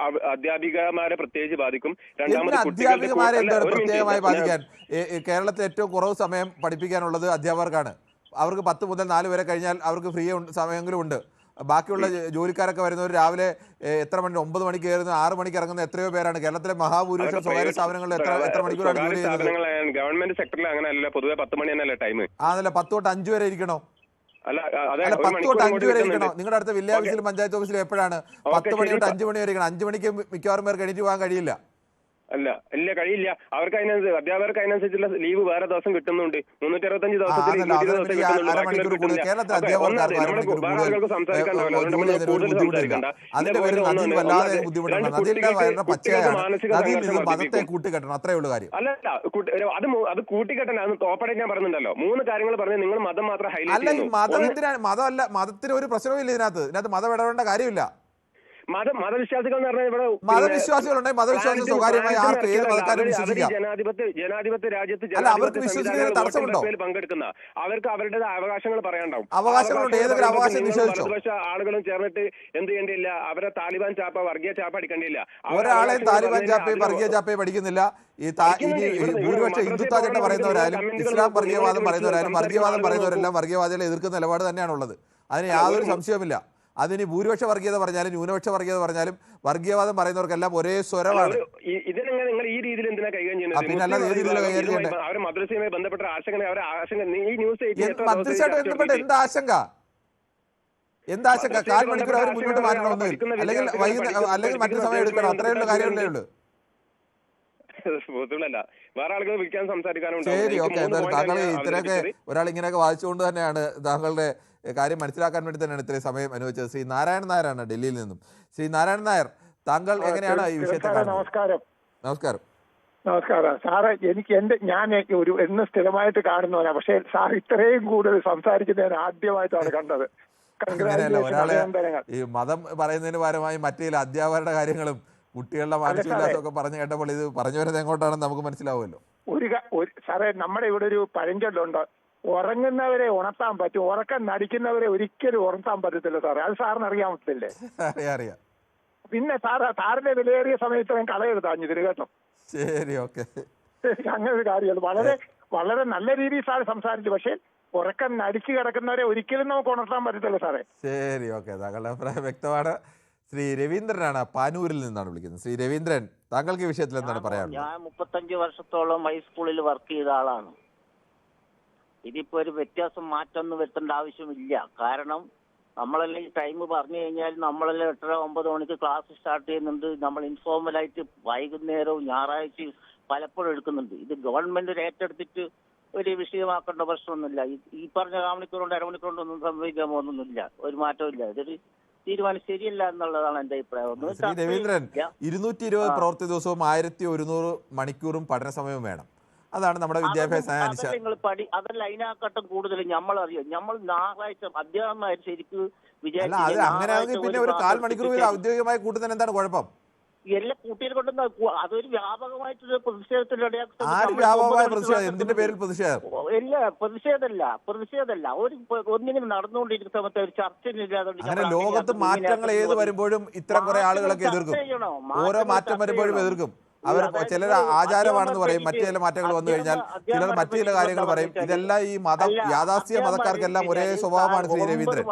അധ്യാപികമാരെ പ്രത്യേകിച്ച് ബാധിക്കും. രണ്ടാമത് അധ്യാപികമാരെ പ്രത്യേകമായി ബാധിക്കാൻ? കേരളത്തിൽ ഏറ്റവും കുറവ് സമയം പഠിപ്പിക്കാനുള്ളത് അധ്യാപകർക്കാണ്. അവർക്ക് 10 മുതൽ 4 വരെ കഴിഞ്ഞാൽ അവർക്ക് ഫ്രീ സമയമെങ്കിലും ഉണ്ട്. ബാക്കിയുള്ള ജോലിക്കാരൊക്കെ വരുന്നവർ രാവിലെ എത്ര മണി 9 മണിക്ക് കയറുന്ന 6 മണിക്ക് ഇറങ്ങുന്ന എത്രയോ പേരാണ്. കേരളത്തിലെ മഹാഭൂരിപക്ഷം സ്വകാര്യ സ്ഥാപനങ്ങളിൽ എത്ര മണിക്കൂറാണ് ജോലി ചെയ്യുന്നത്? ഗവൺമെന്റ് സെക്ടറിൽ അങ്ങനെയല്ല, പൊതുവെ 10 മണി തന്നെയല്ലേ ടൈം? അതല്ല, 10 തൊട്ട് 5 വരെ ഇരിക്കണോ? അല്ല 10 തൊട്ട് 5 വരെ ഇരിക്കണോ? നിങ്ങളുടെ അടുത്ത വില്ലേജ് ഓഫീസിലും പഞ്ചായത്ത് ഓഫീസിലും എപ്പോഴാണ് 10 മണി തൊട്ട് 5 മണി വരെ ഇരിക്കണം? 5 മണിക്ക് മിക്കവാറും പേർക്ക് എണീറ്റ് പോകാൻ കഴിയില്ല. ഇല്ല കഴിയില്ല. അവർക്ക് അധ്യാപകർക്ക് അതിനനുസരിച്ചുള്ള ലീവ് വേറെ ദിവസം കിട്ടുന്നുണ്ട്. 365 ദിവസത്തിൽ മതത്തെ കൂട്ടിക്കെട്ടണം, അത്രേ ഉള്ളൂ കാര്യം. അല്ലല്ല, അത് കൂട്ടിക്കെട്ടണം. അത് തോപ്പടെ ഞാൻ പറയുന്നുണ്ടല്ലോ. 3 കാര്യങ്ങൾ പറഞ്ഞു, നിങ്ങൾ മതം മാത്രം ഹൈലൈറ്റ് ചെയ്യുന്നു. മതം എന്തിനാണ്? മതമല്ല, മതത്തിന് ഒരു പ്രശ്നവും ഇല്ല ഇതിനകത്ത് മതം ഇടപെടേണ്ട കാര്യമില്ല. മതവിശ്വാസികൾ എന്ന് പറഞ്ഞാൽ ഇവിടെ മതവിശ്വാസികളുണ്ടെങ്കിൽ മതവിശ്വാസം സ്വകാര്യമായി ആർക്ക് ഏത് മതക്കാരും വിശ്വസിക്കാം. ജനാധിപത്യ രാജ്യത്ത് അവർക്ക് വിശ്വസിക്കുന്നതിന് തടസ്സമുണ്ടോ? പങ്കെടുക്കുന്ന അവർക്ക് അവരുടെ അവകാശങ്ങൾ പറയാനുണ്ടാവും. അവകാശങ്ങളുണ്ട്. ഏതൊരു അവകാശം നിഷേധിച്ചോ? ആളുകളും ചേർന്നിട്ട് എന്ത് ചെയ്യേണ്ടിയില്ല, അവരെ താലിബാൻ ചാപ്പ വർഗീയ ചാപ്പ അടിക്കേണ്ടിയില്ല. ഒരാളെയും താലിബാൻ ചാപ്പയും വർഗീയ ചാപ്പയും പഠിക്കുന്നില്ല. ഭൂരിപക്ഷം ഹിന്ദുത്വ അജണ്ട പറയുന്നവരായാലും ഇസ്ലാം വർഗീയവാദം പറയുന്നവരായാലും വർഗീയവാദം പറയുന്നവരെല്ലാം വർഗീയവാദികളെ എതിർക്കുന്ന നിലപാട് തന്നെയാണുള്ളത്. അതിന് യാതൊരു സംശയവുമില്ല. അതിന് ഭൂരിപക്ഷ വർഗീയത പറഞ്ഞാലും ന്യൂനപക്ഷ വർഗീയത പറഞ്ഞാലും വർഗീയവാദം പറയുന്നവർക്കെല്ലാം ഒരേ സ്വരമാണ്. ഇതിനെങ്ങനെ നിങ്ങൾ ഈ രീതിയിൽ എന്തിനാ കൈകാര്യം ചെയ്യുന്നത്? പിന്നെ അല്ലാതെ ഏത് രീതിയിലാണ് കൈകാര്യം ചെയ്യേണ്ടത്? അവരെ മദ്രസയുമായി ബന്ധപ്പെട്ട ആശങ്ക ഈ ന്യൂസ് മദ്രസയായിട്ട് ബന്ധപ്പെട്ട എന്താശങ്ക? കാൽ മണിക്കൂർ അവർ മുന്നോട്ട് മാറ്റണമെന്നില്ല, അല്ലെങ്കിൽ മറ്റു സമയം എടുക്കണം. അത്രയുള്ള കാര്യമല്ലേ ഉള്ളൂ. വേറെ ആളുകൾ വിളിക്കാൻ സംസാരിക്കാനുണ്ട്. ശരി, ഓക്കെ. എന്തായാലും താങ്കൾ ഇത്രയൊക്കെ ഒരാൾ ഇങ്ങനെയൊക്കെ വായിച്ചുകൊണ്ട് തന്നെയാണ് താങ്കളുടെ കാര്യം മനസ്സിലാക്കാൻ വേണ്ടി തന്നെയാണ് ഇത്രയും സമയം അനുവദിച്ചത്. ശ്രീ നാരായണൻ നായരാണ് ഡൽഹിയിൽ നിന്നും. ശ്രീ നാരായണൻ നായർ, താങ്കൾ എങ്ങനെയാണ് ഈ വിഷയത്തെ? നമസ്കാരം. നമസ്കാരം സാറേ. ഞാൻ എന്ന് സ്ഥിരമായിട്ട് കാണുന്നവനാണ്, പക്ഷേ സാർ ഇത്രയും കൂടുതൽ സംസാരിക്കുന്നത് ആദ്യമായിട്ടാണ് കണ്ടത്. അങ്ങനെയല്ല, ഒരാളെ ഈ മതം പറയുന്നതിന് പകരമായി മറ്റേ അധ്യാപകരുടെ കാര്യങ്ങളും കുട്ടികളുടെ മാനസികോല്ലാസമൊക്കെ പറഞ്ഞു കേട്ടപ്പോൾ ഇത് പറഞ്ഞു വരുന്നത് എങ്ങോട്ടാണെന്ന് നമുക്ക് മനസ്സിലാവുമല്ലോ. സാറേ, നമ്മുടെ ഇവിടെ ഒരു പഴഞ്ചൊല്ലുണ്ട്, ഉറങ്ങുന്നവരെ ഉണർത്താൻ പറ്റും, ഉറക്കം നടിക്കുന്നവരെ ഒരിക്കലും ഉണർത്താൻ പറ്റത്തില്ല സാറേ. അത് സാറിന് അറിയാൻ പറ്റില്ലേ? അറിയാം. പിന്നെ സാറിന്റെ വിലയേറിയ സമയത്ത് ഞാൻ കളയെടുത്താഞ്ഞു ഇതിന് കേട്ടോ. ശരി, ഓക്കെ. അങ്ങനെ ഒരു കാര്യമല്ല. വളരെ വളരെ നല്ല രീതിയിൽ സാർ സംസാരിച്ചു, പക്ഷെ ഉറക്കം നടിച്ചു കിടക്കുന്നവരെ ഒരിക്കലും നമുക്ക് ഉണർത്താൻ പറ്റത്തില്ല സാറേ. ശരി, ഓക്കെ. താങ്കളുടെ അഭിപ്രായം വ്യക്തമാണ്. ശ്രീ രവീന്ദ്രനാണ്, പാനൂരിൽ നിന്നാണ് വിളിക്കുന്നത്. ശ്രീ രവീന്ദ്രൻ, താങ്കൾക്ക് ഈ വിഷയത്തിൽ എന്താണ് പറയാനുള്ളത്? ഞാൻ 35 വർഷത്തോളം ഹൈസ്കൂളിൽ വർക്ക് ചെയ്ത ആളാണ്. ഇതിപ്പോ ഒരു വ്യത്യാസം മാറ്റമൊന്നും വരുത്തേണ്ട ആവശ്യമില്ല. കാരണം നമ്മളെല്ലാം ഈ ടൈം പറഞ്ഞു കഴിഞ്ഞാൽ നമ്മളെല്ലാം 8:30 9 മണിക്ക് ക്ലാസ് സ്റ്റാർട്ട് ചെയ്യുന്നുണ്ട്. നമ്മൾ ഇൻഫോർമലായിട്ട് വൈകുന്നേരവും ഞായറാഴ്ചയും പലപ്പോഴും എടുക്കുന്നുണ്ട്. ഇത് ഗവൺമെന്റ് ഏറ്റെടുത്തിട്ട് ഒരു വിഷയമാക്കേണ്ട പ്രശ്നമൊന്നുമില്ല. ഈ പറഞ്ഞ 1 മണിക്കൂർ കൊണ്ട് 1/2 മണിക്കൂർ കൊണ്ടൊന്നും സംഭവിക്കാൻ പോകുന്നൊന്നുമില്ല, ഒരു മാറ്റവും ഇല്ല. ഇതൊരു തീരുമാനം ശരിയല്ല എന്നുള്ളതാണ് എന്റെ അഭിപ്രായം. ശ്രീ രവീന്ദ്രൻ, 220 പ്രവൃത്തി ദിവസവും 1100 മണിക്കൂറും പഠന സമയവും വേണം. അതാണ് നമ്മുടെ വിദ്യാഭ്യാസ അതല്ല അതിനാക്കട്ടം കൂടുതൽ നമ്മളറിയാം. നമ്മൾ ഞായറാഴ്ച അധ്യാപകന്മാർ ശരിക്കും അങ്ങനെയാണെങ്കിൽ പിന്നെ ഒരു 1/4 മണിക്കൂർ ഔദ്യോഗികമായി കൂട്ടുന്നതിന് എന്താണ് കുഴപ്പം? എല്ലാ കുട്ടികൾ കൊണ്ടുവന്ന അതൊരു വ്യാപകമായിട്ടൊരു പ്രതിഷേധത്തിന്റെ എന്തിന്റെ പേരിൽ പ്രതിഷേധം? ഇല്ല, പ്രതിഷേധമല്ല. ഒന്നിനും നടന്നുകൊണ്ടിരിക്കുന്ന സമയത്ത് ഒരു ചർച്ചയില്ലാതെ അങ്ങനെ ലോകത്ത് മാറ്റങ്ങൾ ഏത് വരുമ്പോഴും ഇത്തരം കുറെ ആളുകളൊക്കെ എതിർക്കും. ഓരോ മാറ്റം വരുമ്പോഴും എതിർക്കും. അവർ ചിലർ ആചാരമാണെന്ന് പറയും, മറ്റു ചില മാറ്റങ്ങൾ വന്നു കഴിഞ്ഞാൽ ചിലർ മറ്റു ചില കാര്യങ്ങൾ പറയും. ഇതെല്ലാം ഈ യാഥാസ്ഥിക മതക്കാർക്കെല്ലാം ഒരേ സ്വഭാവമാണ് ശ്രീ രവീന്ദ്രൻ.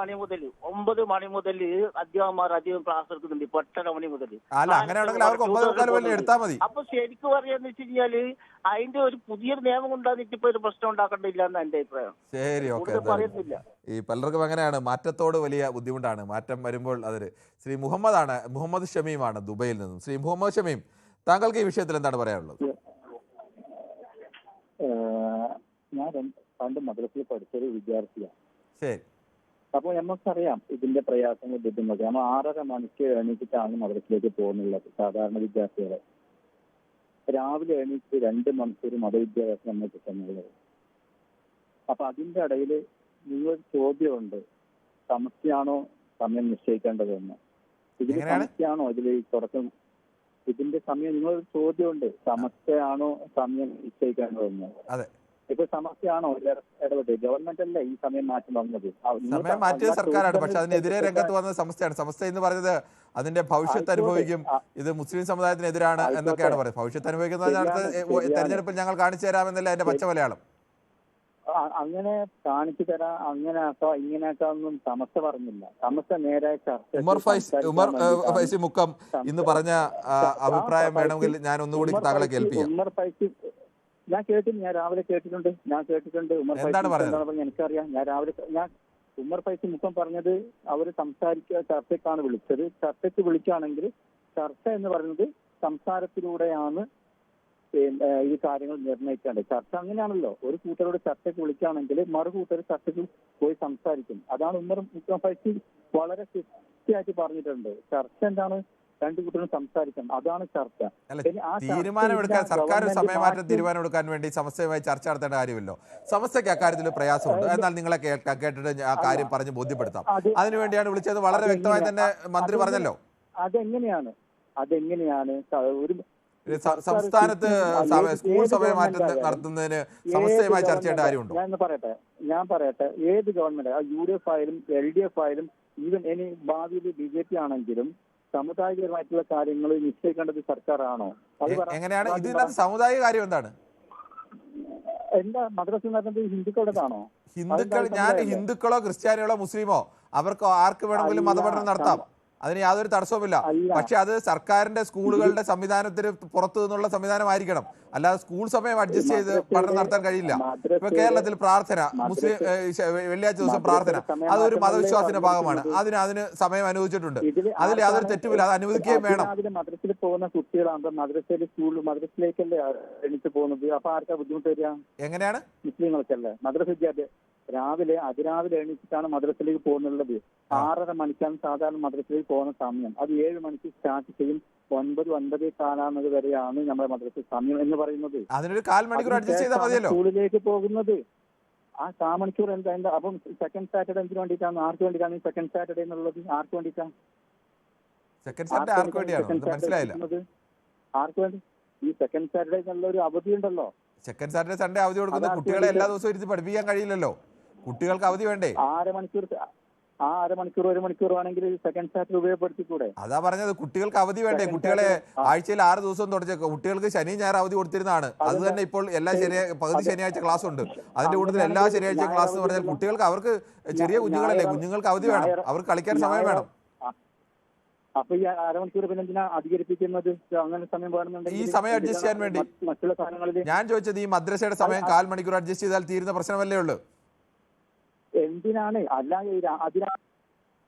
9 മണി മുതൽ അധ്യാപകന്മാർ അധികം ക്ലാസ് എടുക്കുന്നുണ്ട്. 8:30 മണി മുതൽ. അല്ല, അങ്ങനെയാണെങ്കിൽ അവർക്ക് 9:15 വരെ എടുത്താൽ മതി. അപ്പൊ ശരിക്കും പറയാന്ന് വെച്ച് കഴിഞ്ഞാല് അതിന്റെ ഒരു പുതിയൊരു നിയമം ഉണ്ടാകുന്നിട്ട് ഇപ്പൊ ഒരു പ്രശ്നം ഉണ്ടാക്കണ്ടില്ല എന്ന് എന്റെ അഭിപ്രായം. ശരി, ഓക്കെ. പറയുന്നില്ല. ഈ പലർക്കും അങ്ങനെയാണ്, മാറ്റത്തോട് വലിയ ബുദ്ധിമുട്ടാണ്. മാറ്റം വരുമ്പോൾ അതൊരു ശ്രീ മുഹമ്മദ് ഷമീമാണ് ദുബൈയിൽ നിന്നും. ശ്രീ മുഹമ്മദ് ഷമീം, താങ്കൾക്ക് ഈ വിഷയത്തിൽ എന്താണ് പറയാനുള്ളത്? ഞാൻ പണ്ട് മദ്രസയിൽ പഠിച്ചൊരു വിദ്യാർത്ഥിയാണ്. ശരി. അപ്പോൾ നമുക്കറിയാം ഇതിന്റെ പ്രയാസങ്ങൾ ബുദ്ധിമുട്ട്. നമ്മൾ 6:30 മണിക്ക് എണീറ്റിട്ടാണ് മദ്രസയിലേക്ക് പോകുന്നുള്ളത് സാധാരണ വിദ്യാർത്ഥികളെ. രാവിലെ എണീറ്റ് 2 മണിക്കൂർ മതവിദ്യാഭ്യാസം നമ്മൾ കിട്ടുന്നുള്ളത്. അപ്പൊ അതിന്റെ ഇടയിൽ നിങ്ങളൊരു ചോദ്യമുണ്ട്, സമസ്യയാണോ സമയം നിശ്ചയിക്കേണ്ടതെന്ന്. ഇതിന് സമസ്യയാണോ ഇതിൽ തുടക്കം? ഇതിന്റെ സമയം നിങ്ങളൊരു ചോദ്യമുണ്ട്, സമസ്യയാണോ സമയം നിശ്ചയിക്കേണ്ടതെന്ന്. അതെ, ഇപ്പൊ സമസ്യയാണോ ഇടപെട്ട്? ഗവൺമെന്റ് അല്ല ഈ സമയം മാറ്റി വന്നത്. സമയം മാറ്റിയത് സർക്കാരാണ്. പക്ഷെ അതിനെതിരെ രംഗത്ത് വന്നത് സംസ്ഥയാണ്. സംസ്ഥ എന്ന് പറയുന്നത് അതിന്റെ ഭവിഷ്യത്ത് അനുഭവിക്കും, ഇത് മുസ്ലിം സമുദായത്തിനെതിരാണ് എന്നൊക്കെയാണ് പറയുന്നത്. ഭവിഷ്യത്ത് അനുഭവിക്കുന്നത് അടുത്ത തെരഞ്ഞെടുപ്പിൽ ഞങ്ങൾ കാണിച്ചു തരാമെന്നല്ല അതിന്റെ പച്ച മലയാളം. അങ്ങനെ കാണിച്ചു തരാം, അങ്ങനെ ആക്കാം, ഇങ്ങനെ ആക്കാമെന്നും സമസ്ത പറഞ്ഞില്ല. സമസ്ത നേരെ ചർച്ച. ഉമർ ഫൈസി മുക്കം ഇന്ന് പറഞ്ഞ അഭിപ്രായം വേണമെങ്കിൽ ഞാൻ ഒന്നുകൂടി താങ്കളെ കേൾപ്പിക്കാം. ഉമർ ഫൈസി ഞാൻ കേട്ടില്ല, ഞാൻ രാവിലെ കേട്ടിട്ടുണ്ട്. ഉമർ ഫൈസി എനിക്കറിയാം. ഉമർ ഫൈസി മുക്കം പറഞ്ഞത് അവര് ചർച്ചയ്ക്കാണ് വിളിച്ചത്. ചർച്ചയ്ക്ക് വിളിക്കുകയാണെങ്കിൽ ചർച്ച എന്ന് പറയുന്നത് സംസാരത്തിലൂടെയാണ് ഈ കാര്യങ്ങൾ നിർണ്ണയിക്കേണ്ടത്. ചർച്ച അങ്ങനെയാണല്ലോ, ഒരു കൂട്ടരോട് ചർച്ചയ്ക്ക് വിളിക്കുകയാണെങ്കിൽ മറു കൂട്ടർ ചർച്ചയ്ക്ക് പോയി സംസാരിക്കും. അതാണ് ഉമർ മുക്കം ഫൈസി വളരെ കൃത്യമായിട്ട് പറഞ്ഞിട്ടുണ്ട്. ചർച്ച എന്താണ്? 2 കൂട്ടരും സംസാരിക്കണം, അതാണ് ചർച്ച. തീരുമാനമെടുക്കാൻ സർക്കാർ സമയമാറ്റം തീരുമാനമെടുക്കാൻ വേണ്ടി സമസ്തയുമായി ചർച്ച നടത്തേണ്ട കാര്യമല്ലോ. സമസ്തയ്ക്ക് അക്കാര്യത്തിൽ പ്രയാസമുണ്ട്. എന്നാൽ നിങ്ങളെ കേട്ടിട്ട് ആ കാര്യം പറഞ്ഞ് ബോധ്യപ്പെടുത്താം. അതിനുവേണ്ടിയാണ് വിളിച്ചത്. വളരെ വ്യക്തമായി തന്നെ മന്ത്രി പറഞ്ഞല്ലോ. അതെങ്ങനെയാണ് ഒരു സംസ്ഥാനത്ത് സ്കൂൾ സമയമാറ്റം നടത്തുന്നതിന് സമസ്തയുമായി ചർച്ച ചെയ്യേണ്ട കാര്യമുണ്ടോ? ഞാൻ പറയട്ടെ, ഏത് ഗവൺമെന്റ്, UDF ആയാലും LDF ആയാലും ഈവൻ ഇനി ഭാവിയിൽ BJP ആണെങ്കിലും സമുദായികപരമായിട്ടുള്ള കാര്യങ്ങൾ നിശ്ചയിക്കേണ്ടത് സർക്കാരാണോ? എങ്ങനെയാണ് ഇതിനകത്ത് സാമുദായിക കാര്യം എന്താണ്? എന്താ മദ്രസ നടന്നത് ഹിന്ദുക്കളുടേതാണോ? ഹിന്ദുക്കളോ ക്രിസ്ത്യാനികളോ മുസ്ലിമോ അവർക്ക് ആർക്ക് വേണമെങ്കിലും മതപഠനം നടത്താം. അതിന് യാതൊരു തടസ്സവുമില്ല. പക്ഷെ അത് സർക്കാരിന്റെ സ്കൂളുകളുടെ സംവിധാനത്തിന് പുറത്തു നിന്നുള്ള സംവിധാനമായിരിക്കണം. അല്ലാതെ സ്കൂൾ സമയം അഡ്ജസ്റ്റ് ചെയ്ത് പഠനം നടത്താൻ കഴിയില്ല. ഇപ്പൊ കേരളത്തിൽ പ്രാർത്ഥന, മുസ്ലിം വെള്ളിയാഴ്ച ദിവസം പ്രാർത്ഥന, അതൊരു മതവിശ്വാസത്തിന്റെ ഭാഗമാണ്. അതിന് സമയം അനുവദിച്ചിട്ടുണ്ട്. അതിൽ യാതൊരു തെറ്റുമില്ല, അത് അനുവദിക്കുകയും വേണം. മദ്രസയിൽ പോകുന്ന കുട്ടികളാകുമ്പോൾ മദ്രസയിലേക്കല്ലേ എണീറ്റ് പോകുന്നത്. അപ്പൊ ആർക്കാ ബുദ്ധിമുട്ട് വരിക? എങ്ങനെയാണ്? മുസ്ലിങ്ങൾക്കല്ലേ മദ്രസ വിദ്യാഭ്യാസം. അതിരാവിലെ എണീറ്റിട്ടാണ് മദ്രസയിലേക്ക് പോകുന്നുള്ളത്. 6:30 മണിക്കാണ് സാധാരണ മദ്രസയിലേക്ക് പോകുന്ന സമയം. അത് 7 മണിക്ക് സ്റ്റാർട്ട് ചെയ്യും. 9-9:15 വരെയാണ് നമ്മുടെ മദ്രസ സമയം എന്ന് പറയുന്നത്. അതിനൊരു 1/4 മണിക്കൂർ അഡ്ജസ്റ്റ് ചെയ്താൽ മതിയല്ലോ സ്കൂളിലേക്ക് പോകുന്നത്. ആ 1/4 മണിക്കൂർ എന്താ? അപ്പം സെക്കൻഡ് സാറ്റർഡേ എന്തിനു വേണ്ടിയിട്ടാണ്? ആർക്ക് വേണ്ടിയിട്ടാണ് ഈ സെക്കൻഡ് സാറ്റർഡേ എന്നുള്ളത്? ആർക്ക് വേണ്ടിയിട്ടാണ് സെക്കൻഡ് സാറ്റർഡേ? ആർക്ക് വേണ്ടിയാണ്? മനസ്സിലായില്ല. ആർക്ക് വേണ്ടി? ഈ സെക്കൻഡ് സാറ്റർഡേ എന്നുള്ള ഒരു അവധി ഉണ്ടല്ലോ. സെക്കൻഡ് സാറ്റർഡേ സൺഡേ അവധി കൊടുക്കുന്നത് കുട്ടികളെ എല്ലാ ദിവസവും ഇരുത്തി പഠിപ്പിക്കാൻ കഴിയില്ലല്ലോ. കുട്ടികൾക്ക് അവധി വേണ്ടേ? 1/2 മണിക്കൂർ 1 മണിക്കൂർ ആണെങ്കിൽ സെക്കൻഡ് സാറ്റർഡേ ഉപയോഗപ്പെടുത്തിക്കൂടെ? അതാ പറഞ്ഞത്, കുട്ടികൾക്ക് അവധി വേണ്ടേ? കുട്ടികളെ ആഴ്ചയിൽ 6 ദിവസം തുടങ്ങിയ കുട്ടികൾക്ക് ശനി ഞായർ അവധി കൊടുത്തിരുന്നതാണ്. അത് തന്നെ ഇപ്പോൾ എല്ലാ പകുതി ശനിയാഴ്ച ക്ലാസ് ഉണ്ട്. അതിന്റെ കൂട്ടത്തിൽ എല്ലാ ശനിയാഴ്ച ക്ലാസ് എന്ന് പറഞ്ഞാൽ കുട്ടികൾക്ക്, അവർക്ക് ചെറിയ കുഞ്ഞുങ്ങളല്ലേ, കുഞ്ഞുങ്ങൾക്ക് അവധി വേണം, അവർക്ക് കളിക്കാൻ സമയം വേണം. അപ്പൊ ഈ 1/2 മണിക്കൂർ പിന്നെ എന്തിനാ അധികരിപ്പിക്കുന്നത്? അങ്ങനെ സമയം വേണമെന്നുണ്ടെങ്കിൽ ഈ സമയം അഡ്ജസ്റ്റ് ചെയ്യാൻ വേണ്ടി. മറ്റുള്ള സാധനങ്ങളിൽ ഞാൻ ചോദിച്ചത്, ഈ മദ്രസയുടെ സമയം 1/4 മണിക്കൂർ അഡ്ജസ്റ്റ് ചെയ്താൽ തീരുന്ന പ്രശ്നമല്ലേ ഉള്ളൂ? എന്തിനാണ്? അല്ലാതെ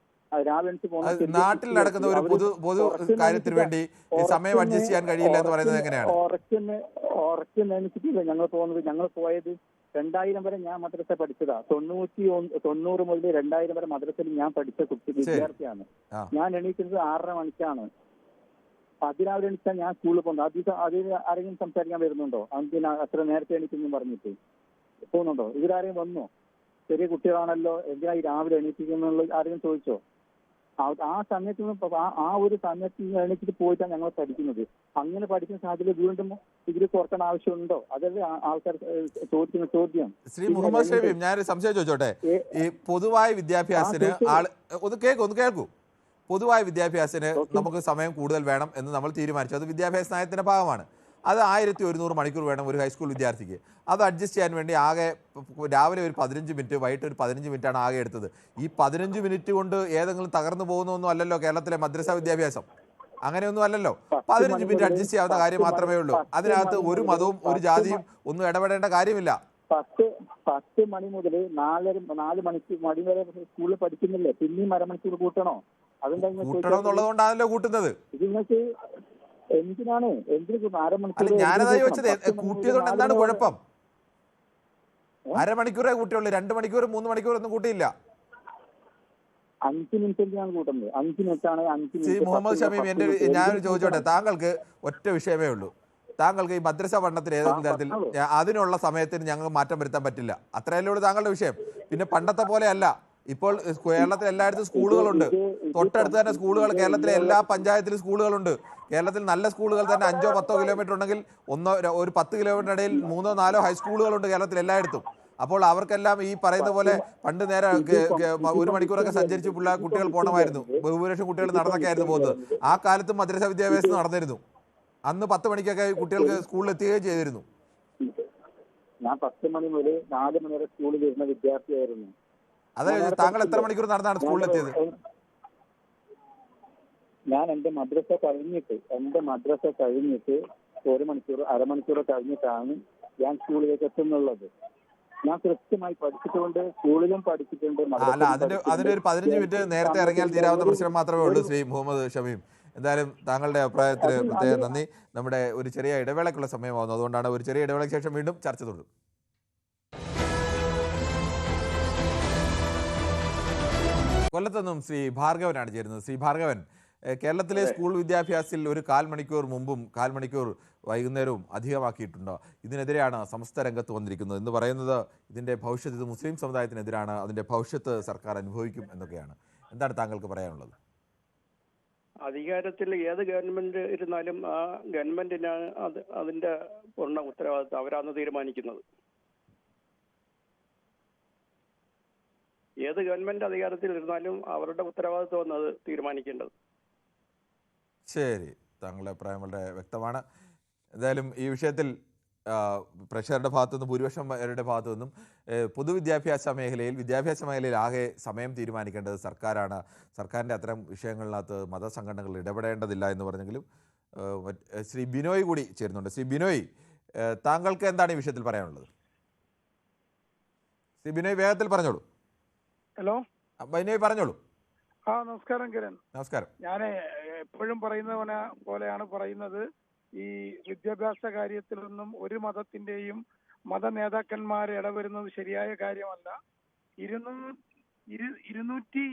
നാട്ടിൽ നടക്കുന്ന ഒരു പൊതു കാര്യത്തിന് വേണ്ടി സമയം അഡ്ജസ്റ്റ് ചെയ്യാൻ കഴിയില്ല എന്ന് പറയുന്നത് എങ്ങനെയാണ്? ഉറച്ചെന്നിട്ടില്ല ഞങ്ങൾ പോയത് 2000 വരെ ഞാൻ മദ്രസ പഠിച്ചതാ. 90 മുതൽ 2000 വരെ മദ്രസയിൽ ഞാൻ പഠിച്ച വിദ്യാർത്ഥിയാണ്. ഞാൻ എണീക്കുന്നത് 6:30 മണിക്കാണ്. അതിരാവിലെ എണീച്ചാൽ ഞാൻ സ്കൂളിൽ പോകുന്നത്. അത് ആരെങ്കിലും സംസാരിക്കാൻ വരുന്നുണ്ടോ? അതിന് അത്ര നേരത്തെ എണീക്കുന്നു പറഞ്ഞിട്ട് പോകുന്നുണ്ടോ? ഇവരാരെയും വന്നോ? ചെറിയ കുട്ടികളാണല്ലോ, എന്തിനാ ഈ രാവിലെ എണീറ്റിക്കുന്നുള്ള ആരെങ്കിലും ചോദിച്ചോ? ആ സമയത്ത് ആ ഒരു സമയത്ത് എണീച്ചിട്ട് പോയിട്ടാണ് ഞങ്ങൾ പഠിക്കുന്നത്. അങ്ങനെ പഠിക്കുന്ന സാഹചര്യം വീണ്ടും ഡിഗ്രി കുറയ്ക്കേണ്ട ആവശ്യമുണ്ടോ? അതല്ലേ ആൾക്കാർ ചോദിക്കുന്ന ചോദ്യം. ശ്രീ മുഹമ്മദ് ഷമീം, ഞാനൊരു സംശയം ചോദിച്ചോട്ടെ. ഈ പൊതുവായ വിദ്യാഭ്യാസത്തിന് ഒന്ന് കേൾക്കൂ. പൊതുവായ വിദ്യാഭ്യാസത്തിന് നമുക്ക് സമയം കൂടുതൽ വേണം എന്ന് നമ്മൾ തീരുമാനിച്ചു. അത് വിദ്യാഭ്യാസ നയത്തിൻ്റെ ഭാഗമാണ്. അത് 1100 മണിക്കൂർ വേണം ഒരു ഹൈസ്കൂൾ വിദ്യാർത്ഥിക്ക്. അത് അഡ്ജസ്റ്റ് ചെയ്യാൻ വേണ്ടി ആകെ രാവിലെ ഒരു 15 മിനിറ്റ്, വൈകിട്ട് ഒരു 15 മിനിറ്റാണ് ആകെ എടുത്തത്. ഈ 15 മിനിറ്റ് കൊണ്ട് ഏതെങ്കിലും തകർന്നു പോകുന്നൊന്നും അല്ലല്ലോ കേരളത്തിലെ മദ്രസ വിദ്യാഭ്യാസം. അങ്ങനെയൊന്നും അല്ലല്ലോ. 15 മിനിറ്റ് അഡ്ജസ്റ്റ് ചെയ്യാവുന്ന കാര്യം മാത്രമേ ഉള്ളൂ. അതിനകത്ത് ഒരു മതവും ഒരു ജാതിയും ഒന്നും ഇടപെടേണ്ട കാര്യമില്ല. 10 മണി മുതൽ 4 മണി വരെ സ്കൂളിൽ പഠിക്കുന്നില്ലേ? പിന്നെയും അരമണിക്കൂർ കൂട്ടണോ? കൂട്ടണമെന്നുള്ളതുകൊണ്ടാണല്ലോ കൂട്ടുന്നത്. ഇത് നിങ്ങൾക്ക് എന്തിനാണ് അരമണിക്കൂർ? ഞാനതാ ചോദിച്ചത്, കൂട്ടിയതുകൊണ്ട് എന്താണ് കുഴപ്പം? അരമണിക്കൂറേ കൂട്ടിയുള്ളൂ, 2 മണിക്കൂർ 3 മണിക്കൂർ ഒന്നും കൂട്ടിയില്ല. 5 മിനിറ്റ് ഞാൻ കൂട്ടുന്നത്. 5 മിനിറ്റാണ്. 5 മിനിറ്റ്. മുഹമ്മദ് ഷമീം, ഞാനൊരു ചോദിച്ചോട്ടെ, താങ്കൾക്ക് ഒറ്റ വിഷയമേ ഉള്ളൂ. താങ്കൾക്ക് ഈ മദ്രസ പഠനത്തിൽ ഏതെങ്കിലും തരത്തിൽ അതിനുള്ള സമയത്തിന് ഞങ്ങൾക്ക് മാറ്റം വരുത്താൻ പറ്റില്ല, അത്രയല്ലേ ഉള്ളൂ താങ്കളുടെ വിഷയം. പിന്നെ പണ്ടത്തെ പോലെ അല്ല. ഇപ്പോൾ കേരളത്തിൽ എല്ലായിടത്തും സ്കൂളുകളുണ്ട്. തൊട്ടടുത്ത് തന്നെ സ്കൂളുകൾ, കേരളത്തിലെ എല്ലാ പഞ്ചായത്തിലും സ്കൂളുകളുണ്ട്. കേരളത്തിൽ നല്ല സ്കൂളുകൾ തന്നെ 5-10 കിലോമീറ്റർ ഉണ്ടെങ്കിൽ ഒരു 10 കിലോമീറ്റർ ഇടയിൽ 3-4 ഹൈസ്കൂളുകളുണ്ട് കേരളത്തിൽ എല്ലായിടത്തും. അപ്പോൾ അവർക്കെല്ലാം ഈ പറയുന്ന പോലെ പണ്ട് നേരെ 1 മണിക്കൂറൊക്കെ സഞ്ചരിച്ച് കുട്ടികൾ പോകണമായിരുന്നു. ബഹുഭൂരിപക്ഷം കുട്ടികൾ നടന്നൊക്കെ ആയിരുന്നു പോകുന്നത്. ആ കാലത്തും മദ്രസ വിദ്യാഭ്യാസം നടന്നിരുന്നു. അന്ന് 10 മണിക്കൊക്കെ കുട്ടികൾക്ക് സ്കൂളിൽ എത്തുകയും ചെയ്തിരുന്നു. ഞാൻ 10 മണി മുതൽ 4 മണി വരെ സ്കൂളിൽ വരുന്ന വിദ്യാർത്ഥിയായിരുന്നു. അതായത് താങ്കൾ എത്ര മണിക്കൂർ നടന്നാണ് സ്കൂളിൽ എത്തിയത്? ഞാൻ എന്റെ മദ്രസ കഴിഞ്ഞിട്ട് 1 മണിക്കൂർ അരമണിക്കൂർ കഴിഞ്ഞിട്ടാണ് ഞാൻ സ്കൂളിലേക്ക് എത്തുന്നുള്ളത്. ഞാൻ കൃത്യമായി പഠിച്ചിട്ടുണ്ട്, സ്കൂളിലും പഠിച്ചിട്ടുണ്ട്. അല്ല, അതിനൊരു 15 മിനിറ്റ് നേരത്തെ ഇറങ്ങിയാൽ തീരാവുന്ന പ്രശ്നം മാത്രമേ ഉള്ളൂ ശ്രീ മുഹമ്മദ് ഷമീം. എന്തായാലും താങ്കളുടെ അഭിപ്രായത്തിന് പ്രത്യേകം നന്ദി. നമ്മുടെ ഒരു ചെറിയ ഇടവേളയ്ക്കുള്ള സമയമാകുന്നു, അതുകൊണ്ടാണ് ഒരു ചെറിയ ഇടവേളയ്ക്ക് ശേഷം വീണ്ടും ചർച്ച തുടരും. കൊല്ലത്തുനിന്നും ശ്രീ ഭാർഗവനാണ് ചേരുന്നത്. ശ്രീ ഭാർഗവൻ, കേരളത്തിലെ സ്കൂൾ വിദ്യാഭ്യാസത്തിൽ ഒരു 1/4 മണിക്കൂർ മുമ്പും 1/4 മണിക്കൂർ വൈകുന്നേരവും അധികമാക്കിയിട്ടുണ്ടോ? ഇതിനെതിരെയാണ് സമസ്ത രംഗത്ത് വന്നിരിക്കുന്നത്. എന്ന് പറയുന്നത് ഇതിൻ്റെ ഭവിഷ്യത്ത് ഇത് മുസ്ലിം സമുദായത്തിനെതിരാണ്, അതിൻ്റെ ഭവിഷ്യത്ത് സർക്കാർ അനുഭവിക്കും എന്നൊക്കെയാണ്. എന്താണ് താങ്കൾക്ക് പറയാനുള്ളത്? അധികാരത്തിൽ ഏത് ഗവൺമെന്റ് ഇരുന്നാലും ആ ഗവൺമെന്റിനാണ് അതിന്റെ പൂർണ്ണ ഉത്തരവാദിത്വം. അവരാണ് തീരുമാനിക്കുന്നത്. ഏത് ഗവൺമെന്റ് അധികാരത്തിൽ ഇരുന്നാലും അവരുടെ ഉത്തരവാദിത്വം അത് തീരുമാനിക്കേണ്ടത്. ശരി, താങ്കളുടെ അഭിപ്രായം വളരെ വ്യക്തമാണ്. എന്തായാലും ഈ വിഷയത്തിൽ പ്രഷറുടെ ഭാഗത്തുനിന്നും ഭൂരിപക്ഷം പേരുടെ ഭാഗത്തു നിന്നും വിദ്യാഭ്യാസ മേഖലയിൽ ആകെ സമയം തീരുമാനിക്കേണ്ടത് സർക്കാരാണ്. സർക്കാരിൻ്റെ അത്തരം വിഷയങ്ങളിനകത്ത് മതസംഘടനകൾ ഇടപെടേണ്ടതില്ല എന്ന് പറഞ്ഞെങ്കിലും ശ്രീ ബിനോയ് കൂടി ചേരുന്നുണ്ട്. ശ്രീ ബിനോയ്, താങ്കൾക്ക് എന്താണ് ഈ വിഷയത്തിൽ പറയാനുള്ളത്? ശ്രീ ബിനോയ്, വേഗത്തിൽ പറഞ്ഞോളൂ. ഹലോ, ബിനോയ് പറഞ്ഞോളൂ. നമസ്കാരം കിരൺ. നമസ്കാരം. ഞാൻ എപ്പോഴും പറയുന്ന പോലെയാണ് പറയുന്നത്. ഈ വിദ്യാഭ്യാസ കാര്യത്തിലൊന്നും ഒരു മതത്തിന്റെയും മത നേതാക്കന്മാർ ഇടവരുന്നത് ശരിയായ കാര്യമല്ല. 220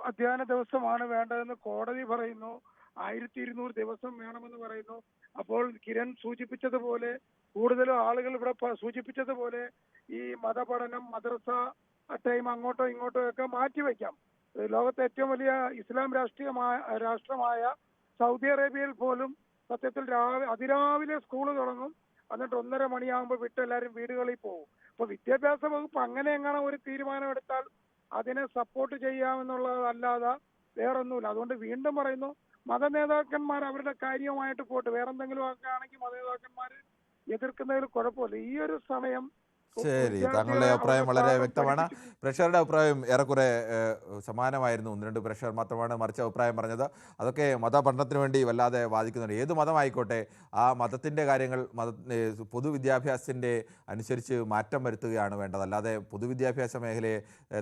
അധ്യയന ദിവസമാണ് വേണ്ടതെന്ന് കോടതി പറയുന്നു. 1200 ദിവസം വേണമെന്ന് പറയുന്നു. അപ്പോൾ കിരൺ സൂചിപ്പിച്ചതുപോലെ കൂടുതലും ആളുകൾ ഇവിടെ സൂചിപ്പിച്ചതുപോലെ ഈ മതപഠനം, മദ്രസ ടൈം അങ്ങോട്ടോ ഇങ്ങോട്ടോ ഒക്കെ മാറ്റിവെക്കാം. ലോകത്തെ ഏറ്റവും വലിയ ഇസ്ലാം രാഷ്ട്രമായ സൗദി അറേബ്യയിൽ പോലും സത്യത്തിൽ അതിരാവിലെ സ്കൂൾ തുടങ്ങും, എന്നിട്ട് 1:30 മണിയാകുമ്പോൾ വിട്ട് എല്ലാവരും വീടുകളിൽ പോകും. അപ്പൊ വിദ്യാഭ്യാസ വകുപ്പ് അങ്ങനെ എങ്ങനെ ഒരു തീരുമാനം എടുത്താൽ അതിനെ സപ്പോർട്ട് ചെയ്യാമെന്നുള്ളതല്ലാതെ വേറൊന്നുമില്ല. അതുകൊണ്ട് വീണ്ടും പറയുന്നു, മത നേതാക്കന്മാർ അവരുടെ കാര്യമായിട്ട് പോട്ട്. വേറെന്തെങ്കിലും ഒക്കെ ആണെങ്കിൽ മത നേതാക്കന്മാർ എതിർക്കുന്നതിൽ കുഴപ്പമില്ല. ഈ ഒരു സമയം ശരി, താങ്കളുടെ അഭിപ്രായം വളരെ വ്യക്തമാണ്. പ്രഷറുടെ അഭിപ്രായം ഏറെക്കുറെ സമാനമായിരുന്നു. 1-2 പ്രഷർ മാത്രമാണ് മറിച്ച് അഭിപ്രായം പറഞ്ഞത്. അതൊക്കെ മതപഠനത്തിന് വേണ്ടി വല്ലാതെ വാദിക്കുന്നുണ്ട്. ഏത് മതമായിക്കോട്ടെ, ആ മതത്തിൻ്റെ കാര്യങ്ങൾ പൊതുവിദ്യാഭ്യാസത്തിൻ്റെ അനുസരിച്ച് മാറ്റം വരുത്തുകയാണ് വേണ്ടത്. അല്ലാതെ പൊതുവിദ്യാഭ്യാസ മേഖലയെ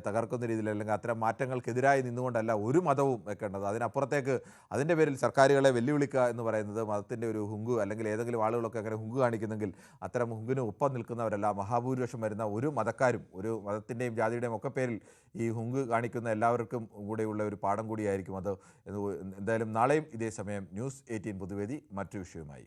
തകർക്കുന്ന രീതിയിൽ അല്ലെങ്കിൽ അത്തരം മാറ്റങ്ങൾക്കെതിരായി നിന്നുകൊണ്ടല്ല ഒരു മതവും വെക്കേണ്ടത്. അതിനപ്പുറത്തേക്ക് അതിൻ്റെ പേരിൽ സർക്കാരുകളെ വെല്ലുവിളിക്കുക എന്ന് പറയുന്നത് മതത്തിൻ്റെ ഒരു ഹുങ്ക്, അല്ലെങ്കിൽ ഏതെങ്കിലും ആളുകളൊക്കെ അങ്ങനെ ഹുങ്ക് കാണിക്കുന്നെങ്കിൽ അത്തരം ഹുങ്കിന് ഒപ്പം നിൽക്കുന്നവരല്ല. മഹാഭൂരിപക്ഷം വരുന്ന ഒരു മതക്കാരും ഒരു മതത്തിൻ്റെയും ജാതിയുടെയും ഒക്കെ പേരിൽ ഈ ഹുങ്ക് കാണിക്കുന്ന എല്ലാവർക്കും കൂടെയുള്ള ഒരു പാഠം കൂടിയായിരിക്കും അത്. എന്തായാലും നാളെയും ഇതേ സമയം ന്യൂസ് 18 പൊതുവേദി മറ്റു വിഷയവുമായി.